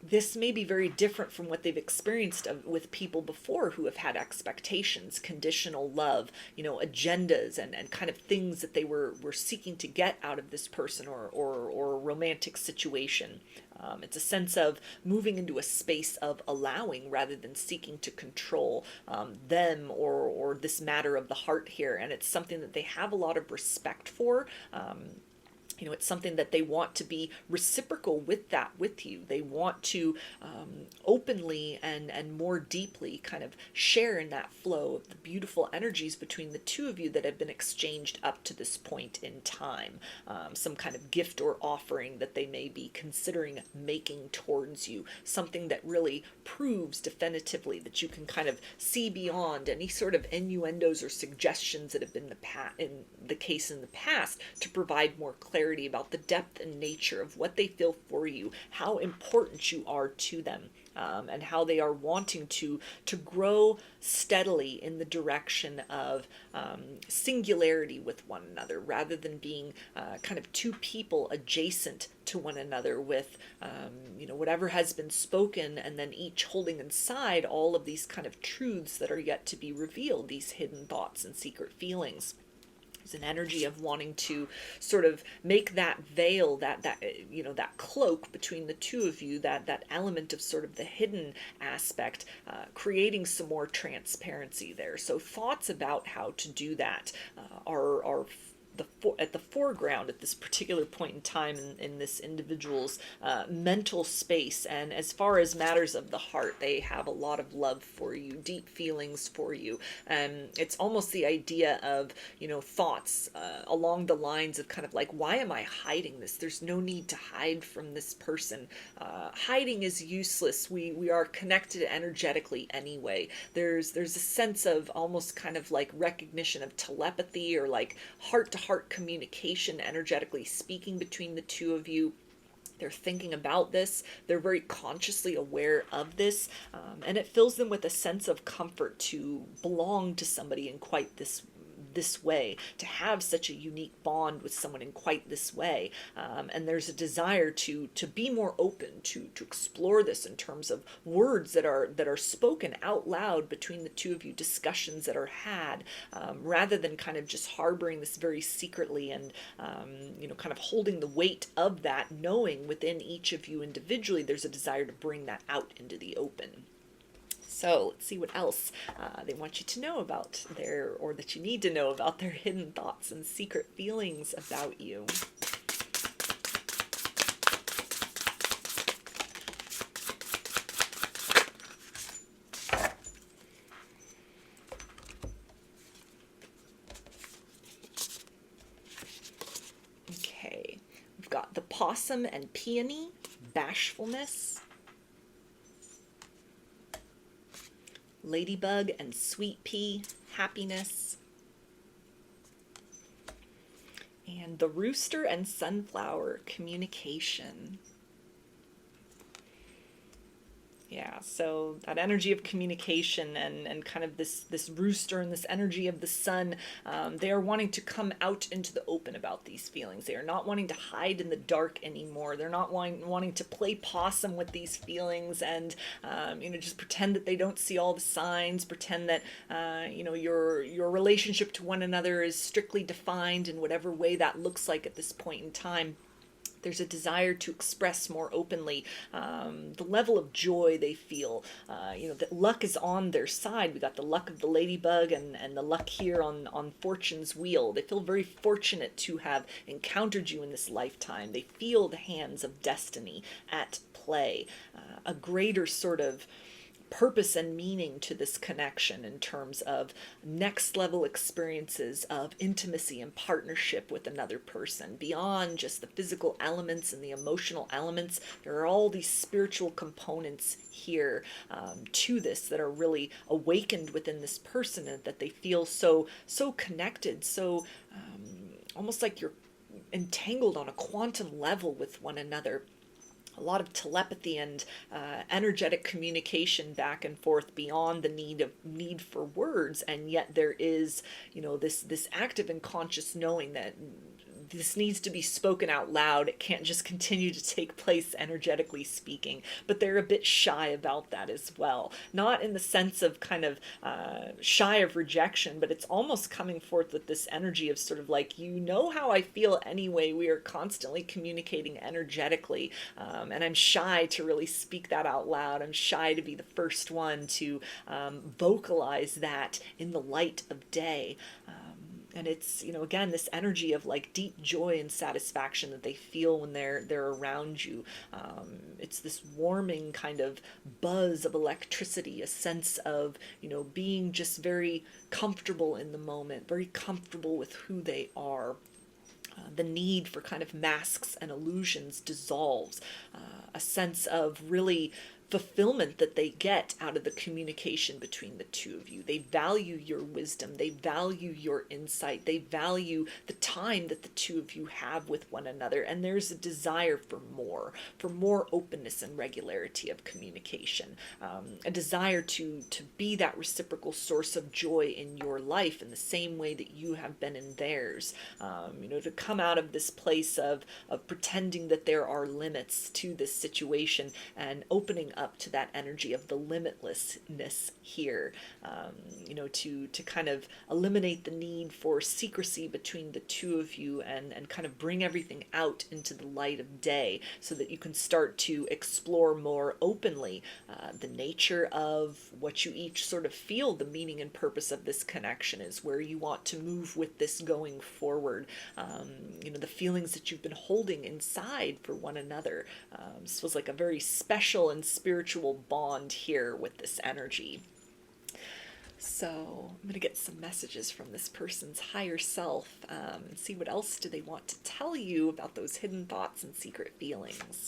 this may be very different from what they've experienced with people before who have had expectations, conditional love, agendas, and kind of things that they were seeking to get out of this person or a romantic situation. It's a sense of moving into a space of allowing rather than seeking to control them or this matter of the heart here. And it's something that they have a lot of respect for. It's something that they want to be reciprocal with you. They want to openly and more deeply kind of share in that flow of the beautiful energies between the two of you that have been exchanged up to this point in time. Some kind of gift or offering that they may be considering making towards you. Something that really proves definitively that you can kind of see beyond any sort of innuendos or suggestions that have been in the case in the past, to provide more clarity about the depth and nature of what they feel for you, how important you are to them, and how they are wanting to grow steadily in the direction of singularity with one another, rather than being kind of two people adjacent to one another with whatever has been spoken, and then each holding inside all of these kind of truths that are yet to be revealed, these hidden thoughts and secret feelings. An energy of wanting to sort of make that veil, that cloak between the two of you, that element of sort of the hidden aspect, creating some more transparency there. So thoughts about how to do that are at the foreground at this particular point in time in this individual's mental space. And as far as matters of the heart, they have a lot of love for you, deep feelings for you. It's almost the idea of, thoughts along the lines of kind of like, why am I hiding this? There's no need to hide from this person. Hiding is useless. We are connected energetically anyway. There's a sense of almost kind of like recognition of telepathy, or like heart-to-heart communication, energetically speaking, between the two of you. They're thinking about this. They're very consciously aware of this. And it fills them with a sense of comfort to belong to somebody in quite this way, to have such a unique bond with someone in quite this way. And there's a desire to be more open, to explore this in terms of words that are spoken out loud between the two of you, discussions that are had, rather than kind of just harboring this very secretly and, kind of holding the weight of that, knowing within each of you individually, there's a desire to bring that out into the open. So let's see what else they want you to know about or that you need to know about their hidden thoughts and secret feelings about you. Okay, we've got the possum and peony, bashfulness. Ladybug and sweet pea, happiness. And the rooster and sunflower, communication. Yeah, so that energy of communication and kind of this rooster and this energy of the sun, they are wanting to come out into the open about these feelings. They are not wanting to hide in the dark anymore. They're not wanting to play possum with these feelings and, just pretend that they don't see all the signs, pretend that, your relationship to one another is strictly defined in whatever way that looks like at this point in time. There's a desire to express more openly the level of joy they feel. That luck is on their side. We got the luck of the ladybug and the luck here on Fortune's wheel. They feel very fortunate to have encountered you in this lifetime. They feel the hands of destiny at play. A greater sort of purpose and meaning to this connection in terms of next level experiences of intimacy and partnership with another person beyond just the physical elements and the emotional elements. There are all these spiritual components here to this that are really awakened within this person, and that they feel so connected, so almost like you're entangled on a quantum level with one another. A lot of telepathy and energetic communication back and forth beyond the need for words, and yet there is, this active and conscious knowing that this needs to be spoken out loud. It can't just continue to take place energetically speaking. But they're a bit shy about that as well. Not in the sense of kind of shy of rejection, but it's almost coming forth with this energy of sort of like, how I feel anyway. We are constantly communicating energetically. And I'm shy to really speak that out loud. I'm shy to be the first one to vocalize that in the light of day. And it's, again, this energy of like deep joy and satisfaction that they feel when they're around you. It's this warming kind of buzz of electricity, a sense of, being just very comfortable in the moment, very comfortable with who they are. The need for kind of masks and illusions dissolves. A sense of really fulfillment that they get out of the communication between the two of you. They value your wisdom. They value your insight. They value the time that the two of you have with one another. And there's a desire for more openness and regularity of communication. A desire to be that reciprocal source of joy in your life in the same way that you have been in theirs. To come out of this place of pretending that there are limits to this situation and opening up to that energy of the limitlessness here, to kind of eliminate the need for secrecy between the two of you and kind of bring everything out into the light of day so that you can start to explore more openly the nature of what you each sort of feel the meaning and purpose of this connection is, where you want to move with this going forward, the feelings that you've been holding inside for one another. This was like a very special and spiritual bond here with this energy. So I'm going to get some messages from this person's higher self and see what else do they want to tell you about those hidden thoughts and secret feelings.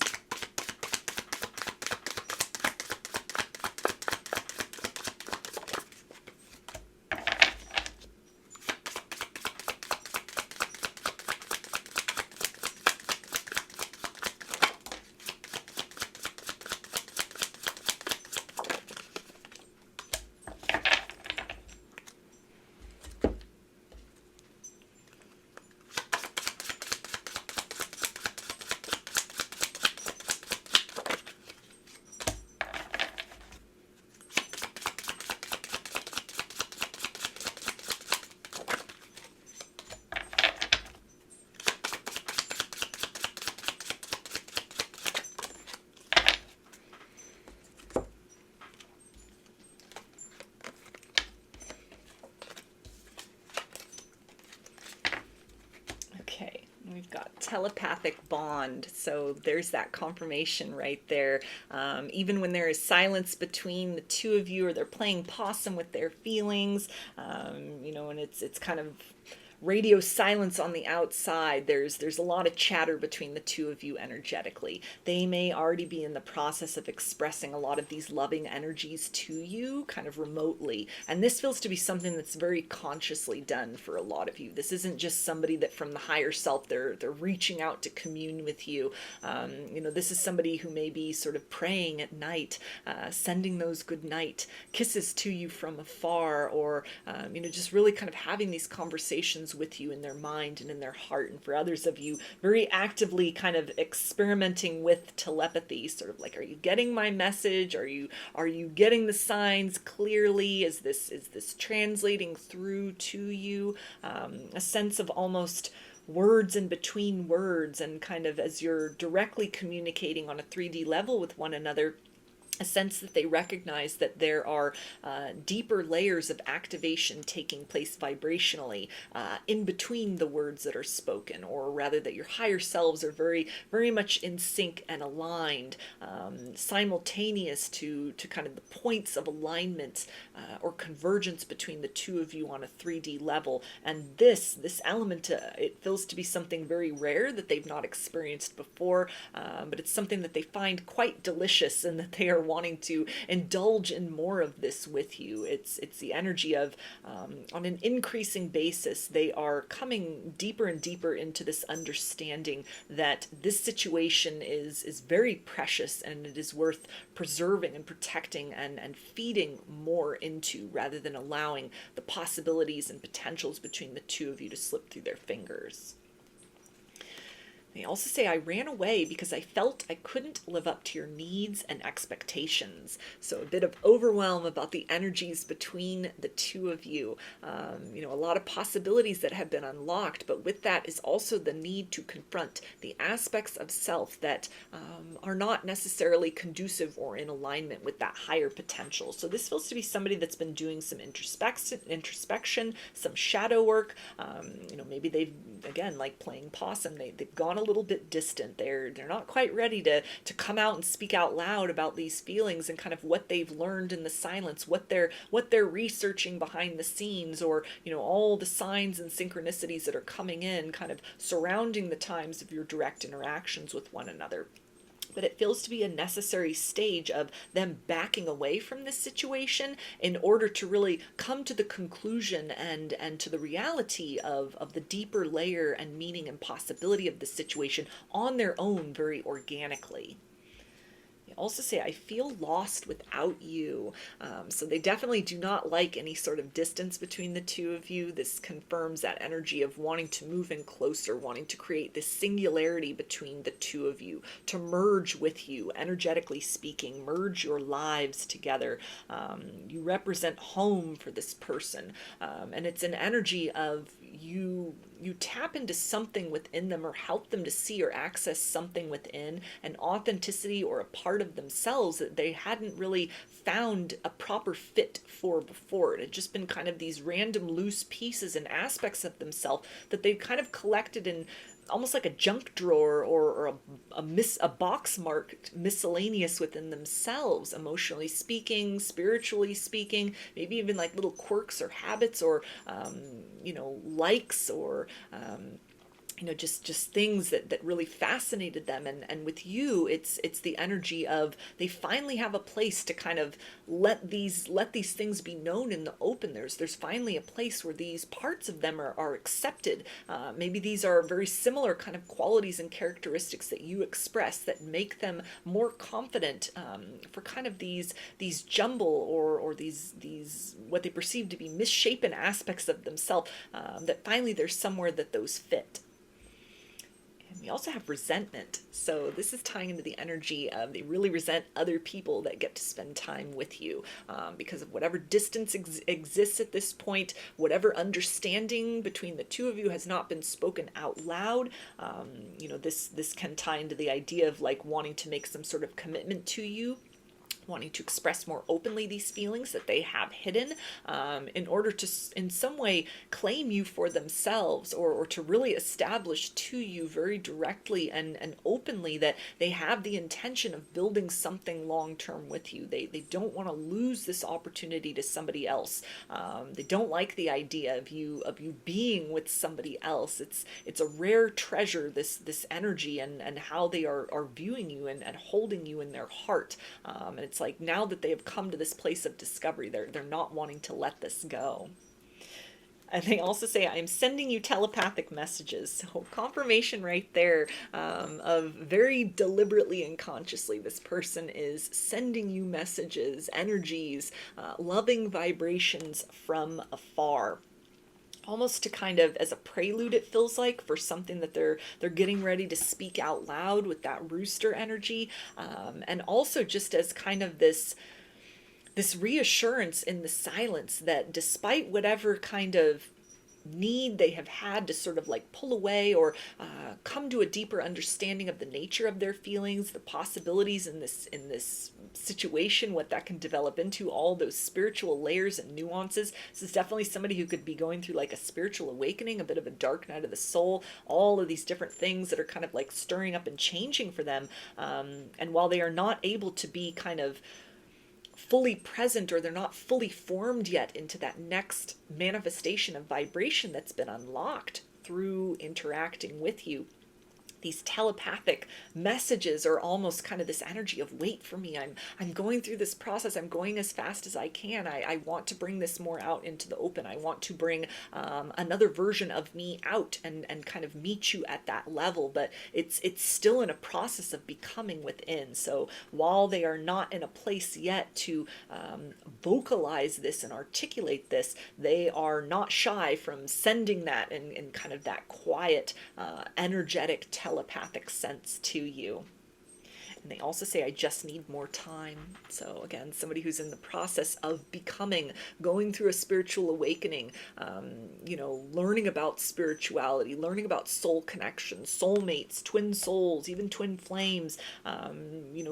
We've got telepathic bond, so there's that confirmation right there. Even when there is silence between the two of you, or they're playing possum with their feelings, and it's kind of radio silence on the outside, there's a lot of chatter between the two of you energetically. They may already be in the process of expressing a lot of these loving energies to you kind of remotely, and this feels to be something that's very consciously done for a lot of you. This isn't just somebody that from the higher self they're reaching out to commune with you. This is somebody who may be sort of praying at night, sending those good night kisses to you from afar, or just really kind of having these conversations with you in their mind and in their heart. And for others of you, very actively kind of experimenting with telepathy, sort of like, are you getting my message? Are you getting the signs clearly? Is this translating through to you? A sense of almost words in between words, and kind of as you're directly communicating on a 3D level with one another, a sense that they recognize that there are deeper layers of activation taking place vibrationally in between the words that are spoken, or rather that your higher selves are very, very much in sync and aligned, simultaneous to kind of the points of alignment or convergence between the two of you on a 3D level. And this element, it feels to be something very rare that they've not experienced before, but it's something that they find quite delicious, and that they are wanting to indulge in more of this with you. It's the energy of, on an increasing basis, they are coming deeper and deeper into this understanding that this situation is very precious, and it is worth preserving and protecting and feeding more into, rather than allowing the possibilities and potentials between the two of you to slip through their fingers. They also say, I ran away because I felt I couldn't live up to your needs and expectations. So a bit of overwhelm about the energies between the two of you. A lot of possibilities that have been unlocked, but with that is also the need to confront the aspects of self that are not necessarily conducive or in alignment with that higher potential. So this feels to be somebody that's been doing some introspection, some shadow work. Maybe they've, again, like playing possum, they've gone a little bit distant. They're not quite ready to come out and speak out loud about these feelings and kind of what they've learned in the silence, what they're researching behind the scenes, or all the signs and synchronicities that are coming in, kind of surrounding the times of your direct interactions with one another. But it feels to be a necessary stage of them backing away from this situation in order to really come to the conclusion and to the reality of the deeper layer and meaning and possibility of the situation on their own, very organically. They also say, I feel lost without you. So they definitely do not like any sort of distance between the two of you. This confirms that energy of wanting to move in closer, wanting to create this singularity between the two of you, to merge with you, energetically speaking, merge your lives together. You represent home for this person. And it's an energy of you tap into something within them, or help them to see or access something within, an authenticity or a part of themselves that they hadn't really found a proper fit for before. It had just been kind of these random loose pieces and aspects of themselves that they kind of collected in almost like a junk drawer, or a box marked miscellaneous within themselves, emotionally speaking, spiritually speaking, maybe even like little quirks or habits, or likes, or just things that really fascinated them. And with you, it's the energy of they finally have a place to kind of let these things be known in the open. There's finally a place where these parts of them are accepted. Maybe these are very similar kind of qualities and characteristics that you express that make them more confident for kind of these jumble, or these what they perceive to be misshapen aspects of themselves, that finally there's somewhere that those fit. And we also have resentment. So this is tying into the energy of they really resent other people that get to spend time with you, because of whatever distance exists at this point, whatever understanding between the two of you has not been spoken out loud. This can tie into the idea of like wanting to make some sort of commitment to you, wanting to express more openly these feelings that they have hidden, in order to in some way claim you for themselves, or to really establish to you very directly and openly that they have the intention of building something long-term with you. They don't want to lose this opportunity to somebody else. They don't like the idea of you being with somebody else. It's a rare treasure, this energy, and how they are viewing you and holding you in their heart. And it's like now that they have come to this place of discovery, they're not wanting to let this go. And they also say, I'm sending you telepathic messages. So confirmation right there, of very deliberately and consciously this person is sending you messages, energies, loving vibrations from afar. Almost to kind of as a prelude, it feels like, for something that they're getting ready to speak out loud with that rooster energy, and also just as kind of this reassurance in the silence that despite whatever kind of need they have had to sort of like pull away or come to a deeper understanding of the nature of their feelings, the possibilities in this situation, what that can develop into, all those spiritual layers and nuances. This is definitely somebody who could be going through like a spiritual awakening, a bit of a dark night of the soul, all of these different things that are kind of like stirring up and changing for them. And while they are not able to be kind of fully present, or they're not fully formed yet into that next manifestation of vibration that's been unlocked through interacting with you, these telepathic messages are almost kind of this energy of, wait for me, I'm going through this process, I'm going as fast as I can, I want to bring this more out into the open, I want to bring another version of me out and kind of meet you at that level, but it's still in a process of becoming within. So while they are not in a place yet to vocalize this and articulate this, they are not shy from sending that in kind of that quiet, energetic, telepathic sense to you. And they also say, I just need more time. So again, somebody who's in the process of becoming, going through a spiritual awakening, learning about spirituality, learning about soul connections, soulmates, twin souls, even twin flames,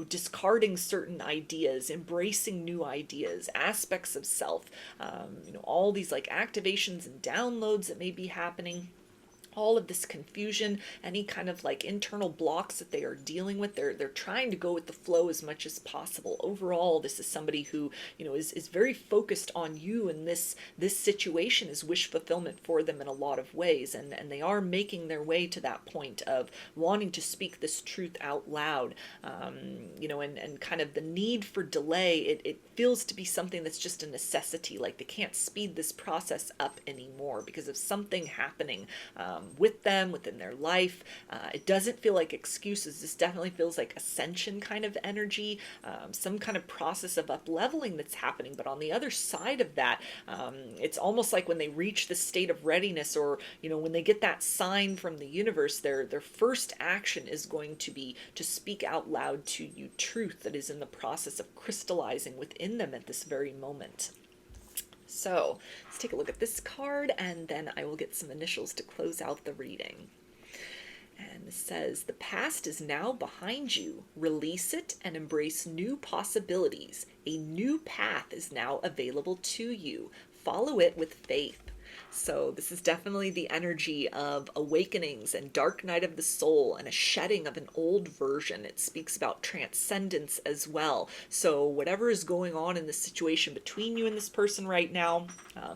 discarding certain ideas, embracing new ideas, aspects of self, all these like activations and downloads that may be happening. All of this confusion, any kind of like internal blocks that they are dealing with, they're trying to go with the flow as much as possible. Overall, this is somebody who, is very focused on you, and this situation is wish fulfillment for them in a lot of ways, and they are making their way to that point of wanting to speak this truth out loud, and kind of the need for delay, it feels to be something that's just a necessity. Like they can't speed this process up anymore because of something happening with them, within their life. It doesn't feel like excuses. This definitely feels like ascension kind of energy, some kind of process of up-leveling that's happening. But on the other side of that, it's almost like when they reach the state of readiness, or, when they get that sign from the universe, their first action is going to be to speak out loud to you truth that is in the process of crystallizing within them at this very moment. So let's take a look at this card, and then I will get some initials to close out the reading. And it says, the past is now behind you. Release it and embrace new possibilities. A new path is now available to you. Follow it with faith. So this is definitely the energy of awakenings and dark night of the soul and a shedding of an old version. It speaks about transcendence as well. So whatever is going on in the situation between you and this person right now,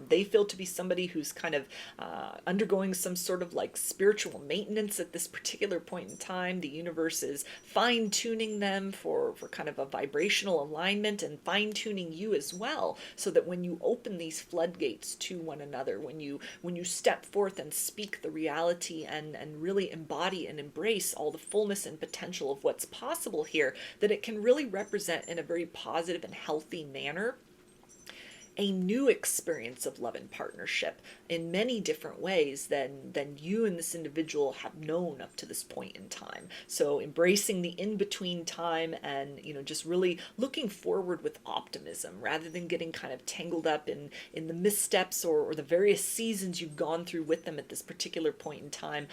they feel to be somebody who's kind of undergoing some sort of like spiritual maintenance at this particular point in time. The universe is fine-tuning them for kind of a vibrational alignment, and fine-tuning you as well, so that when you open these floodgates to one another, when you step forth and speak the reality and really embody and embrace all the fullness and potential of what's possible here, that it can really represent in a very positive and healthy manner a new experience of love and partnership in many different ways than you and this individual have known up to this point in time. So embracing the in-between time, and just really looking forward with optimism, rather than getting kind of tangled up in the missteps or the various seasons you've gone through with them at this particular point in time.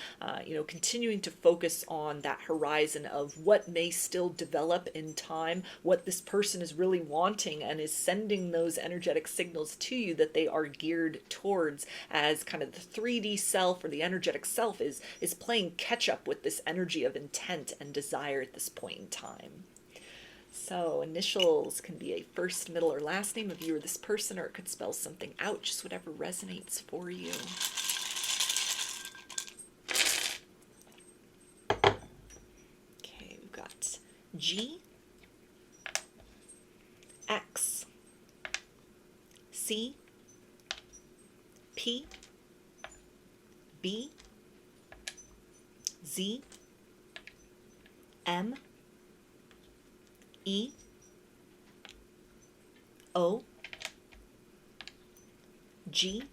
Continuing to focus on that horizon of what may still develop in time, what this person is really wanting, and is sending those energetic signals to you that they are geared towards, as kind of the 3D self, or the energetic self, is playing catch up with this energy of intent and desire at this point in time. So initials can be a first, middle, or last name of you or this person, or it could spell something out, just whatever resonates for you. Okay, we've got G, X, C, P, B, Z, M, E, O, G,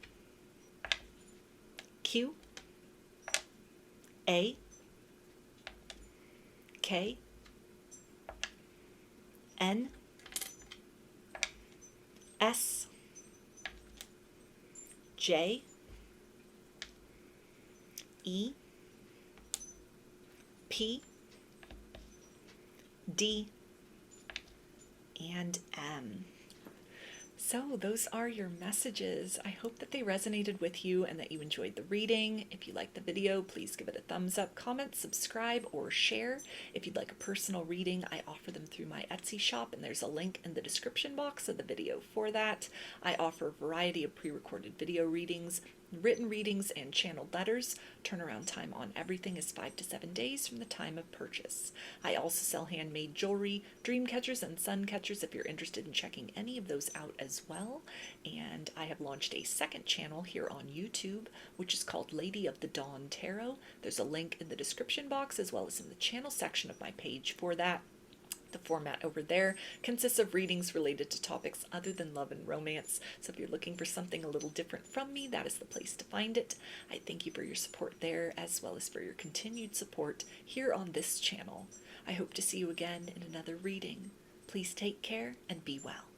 Q, A, K, N, S, J, E, P, D, and M. So those are your messages. I hope that they resonated with you and that you enjoyed the reading. If you liked the video, please give it a thumbs up, comment, subscribe, or share. If you'd like a personal reading, I offer them through my Etsy shop, and there's a link in the description box of the video for that. I offer a variety of pre-recorded video readings, written readings, and channeled letters. Turnaround time on everything is 5 to 7 days from the time of purchase. I also sell handmade jewelry, dream catchers, and sun catchers if you're interested in checking any of those out as well. And I have launched a second channel here on YouTube, which is called Lady of the Dawn Tarot. There's a link in the description box as well as in the channel section of my page for that. The format over there consists of readings related to topics other than love and romance. So if you're looking for something a little different from me, that is the place to find it. I thank you for your support there, as well as for your continued support here on this channel. I hope to see you again in another reading. Please take care and be well.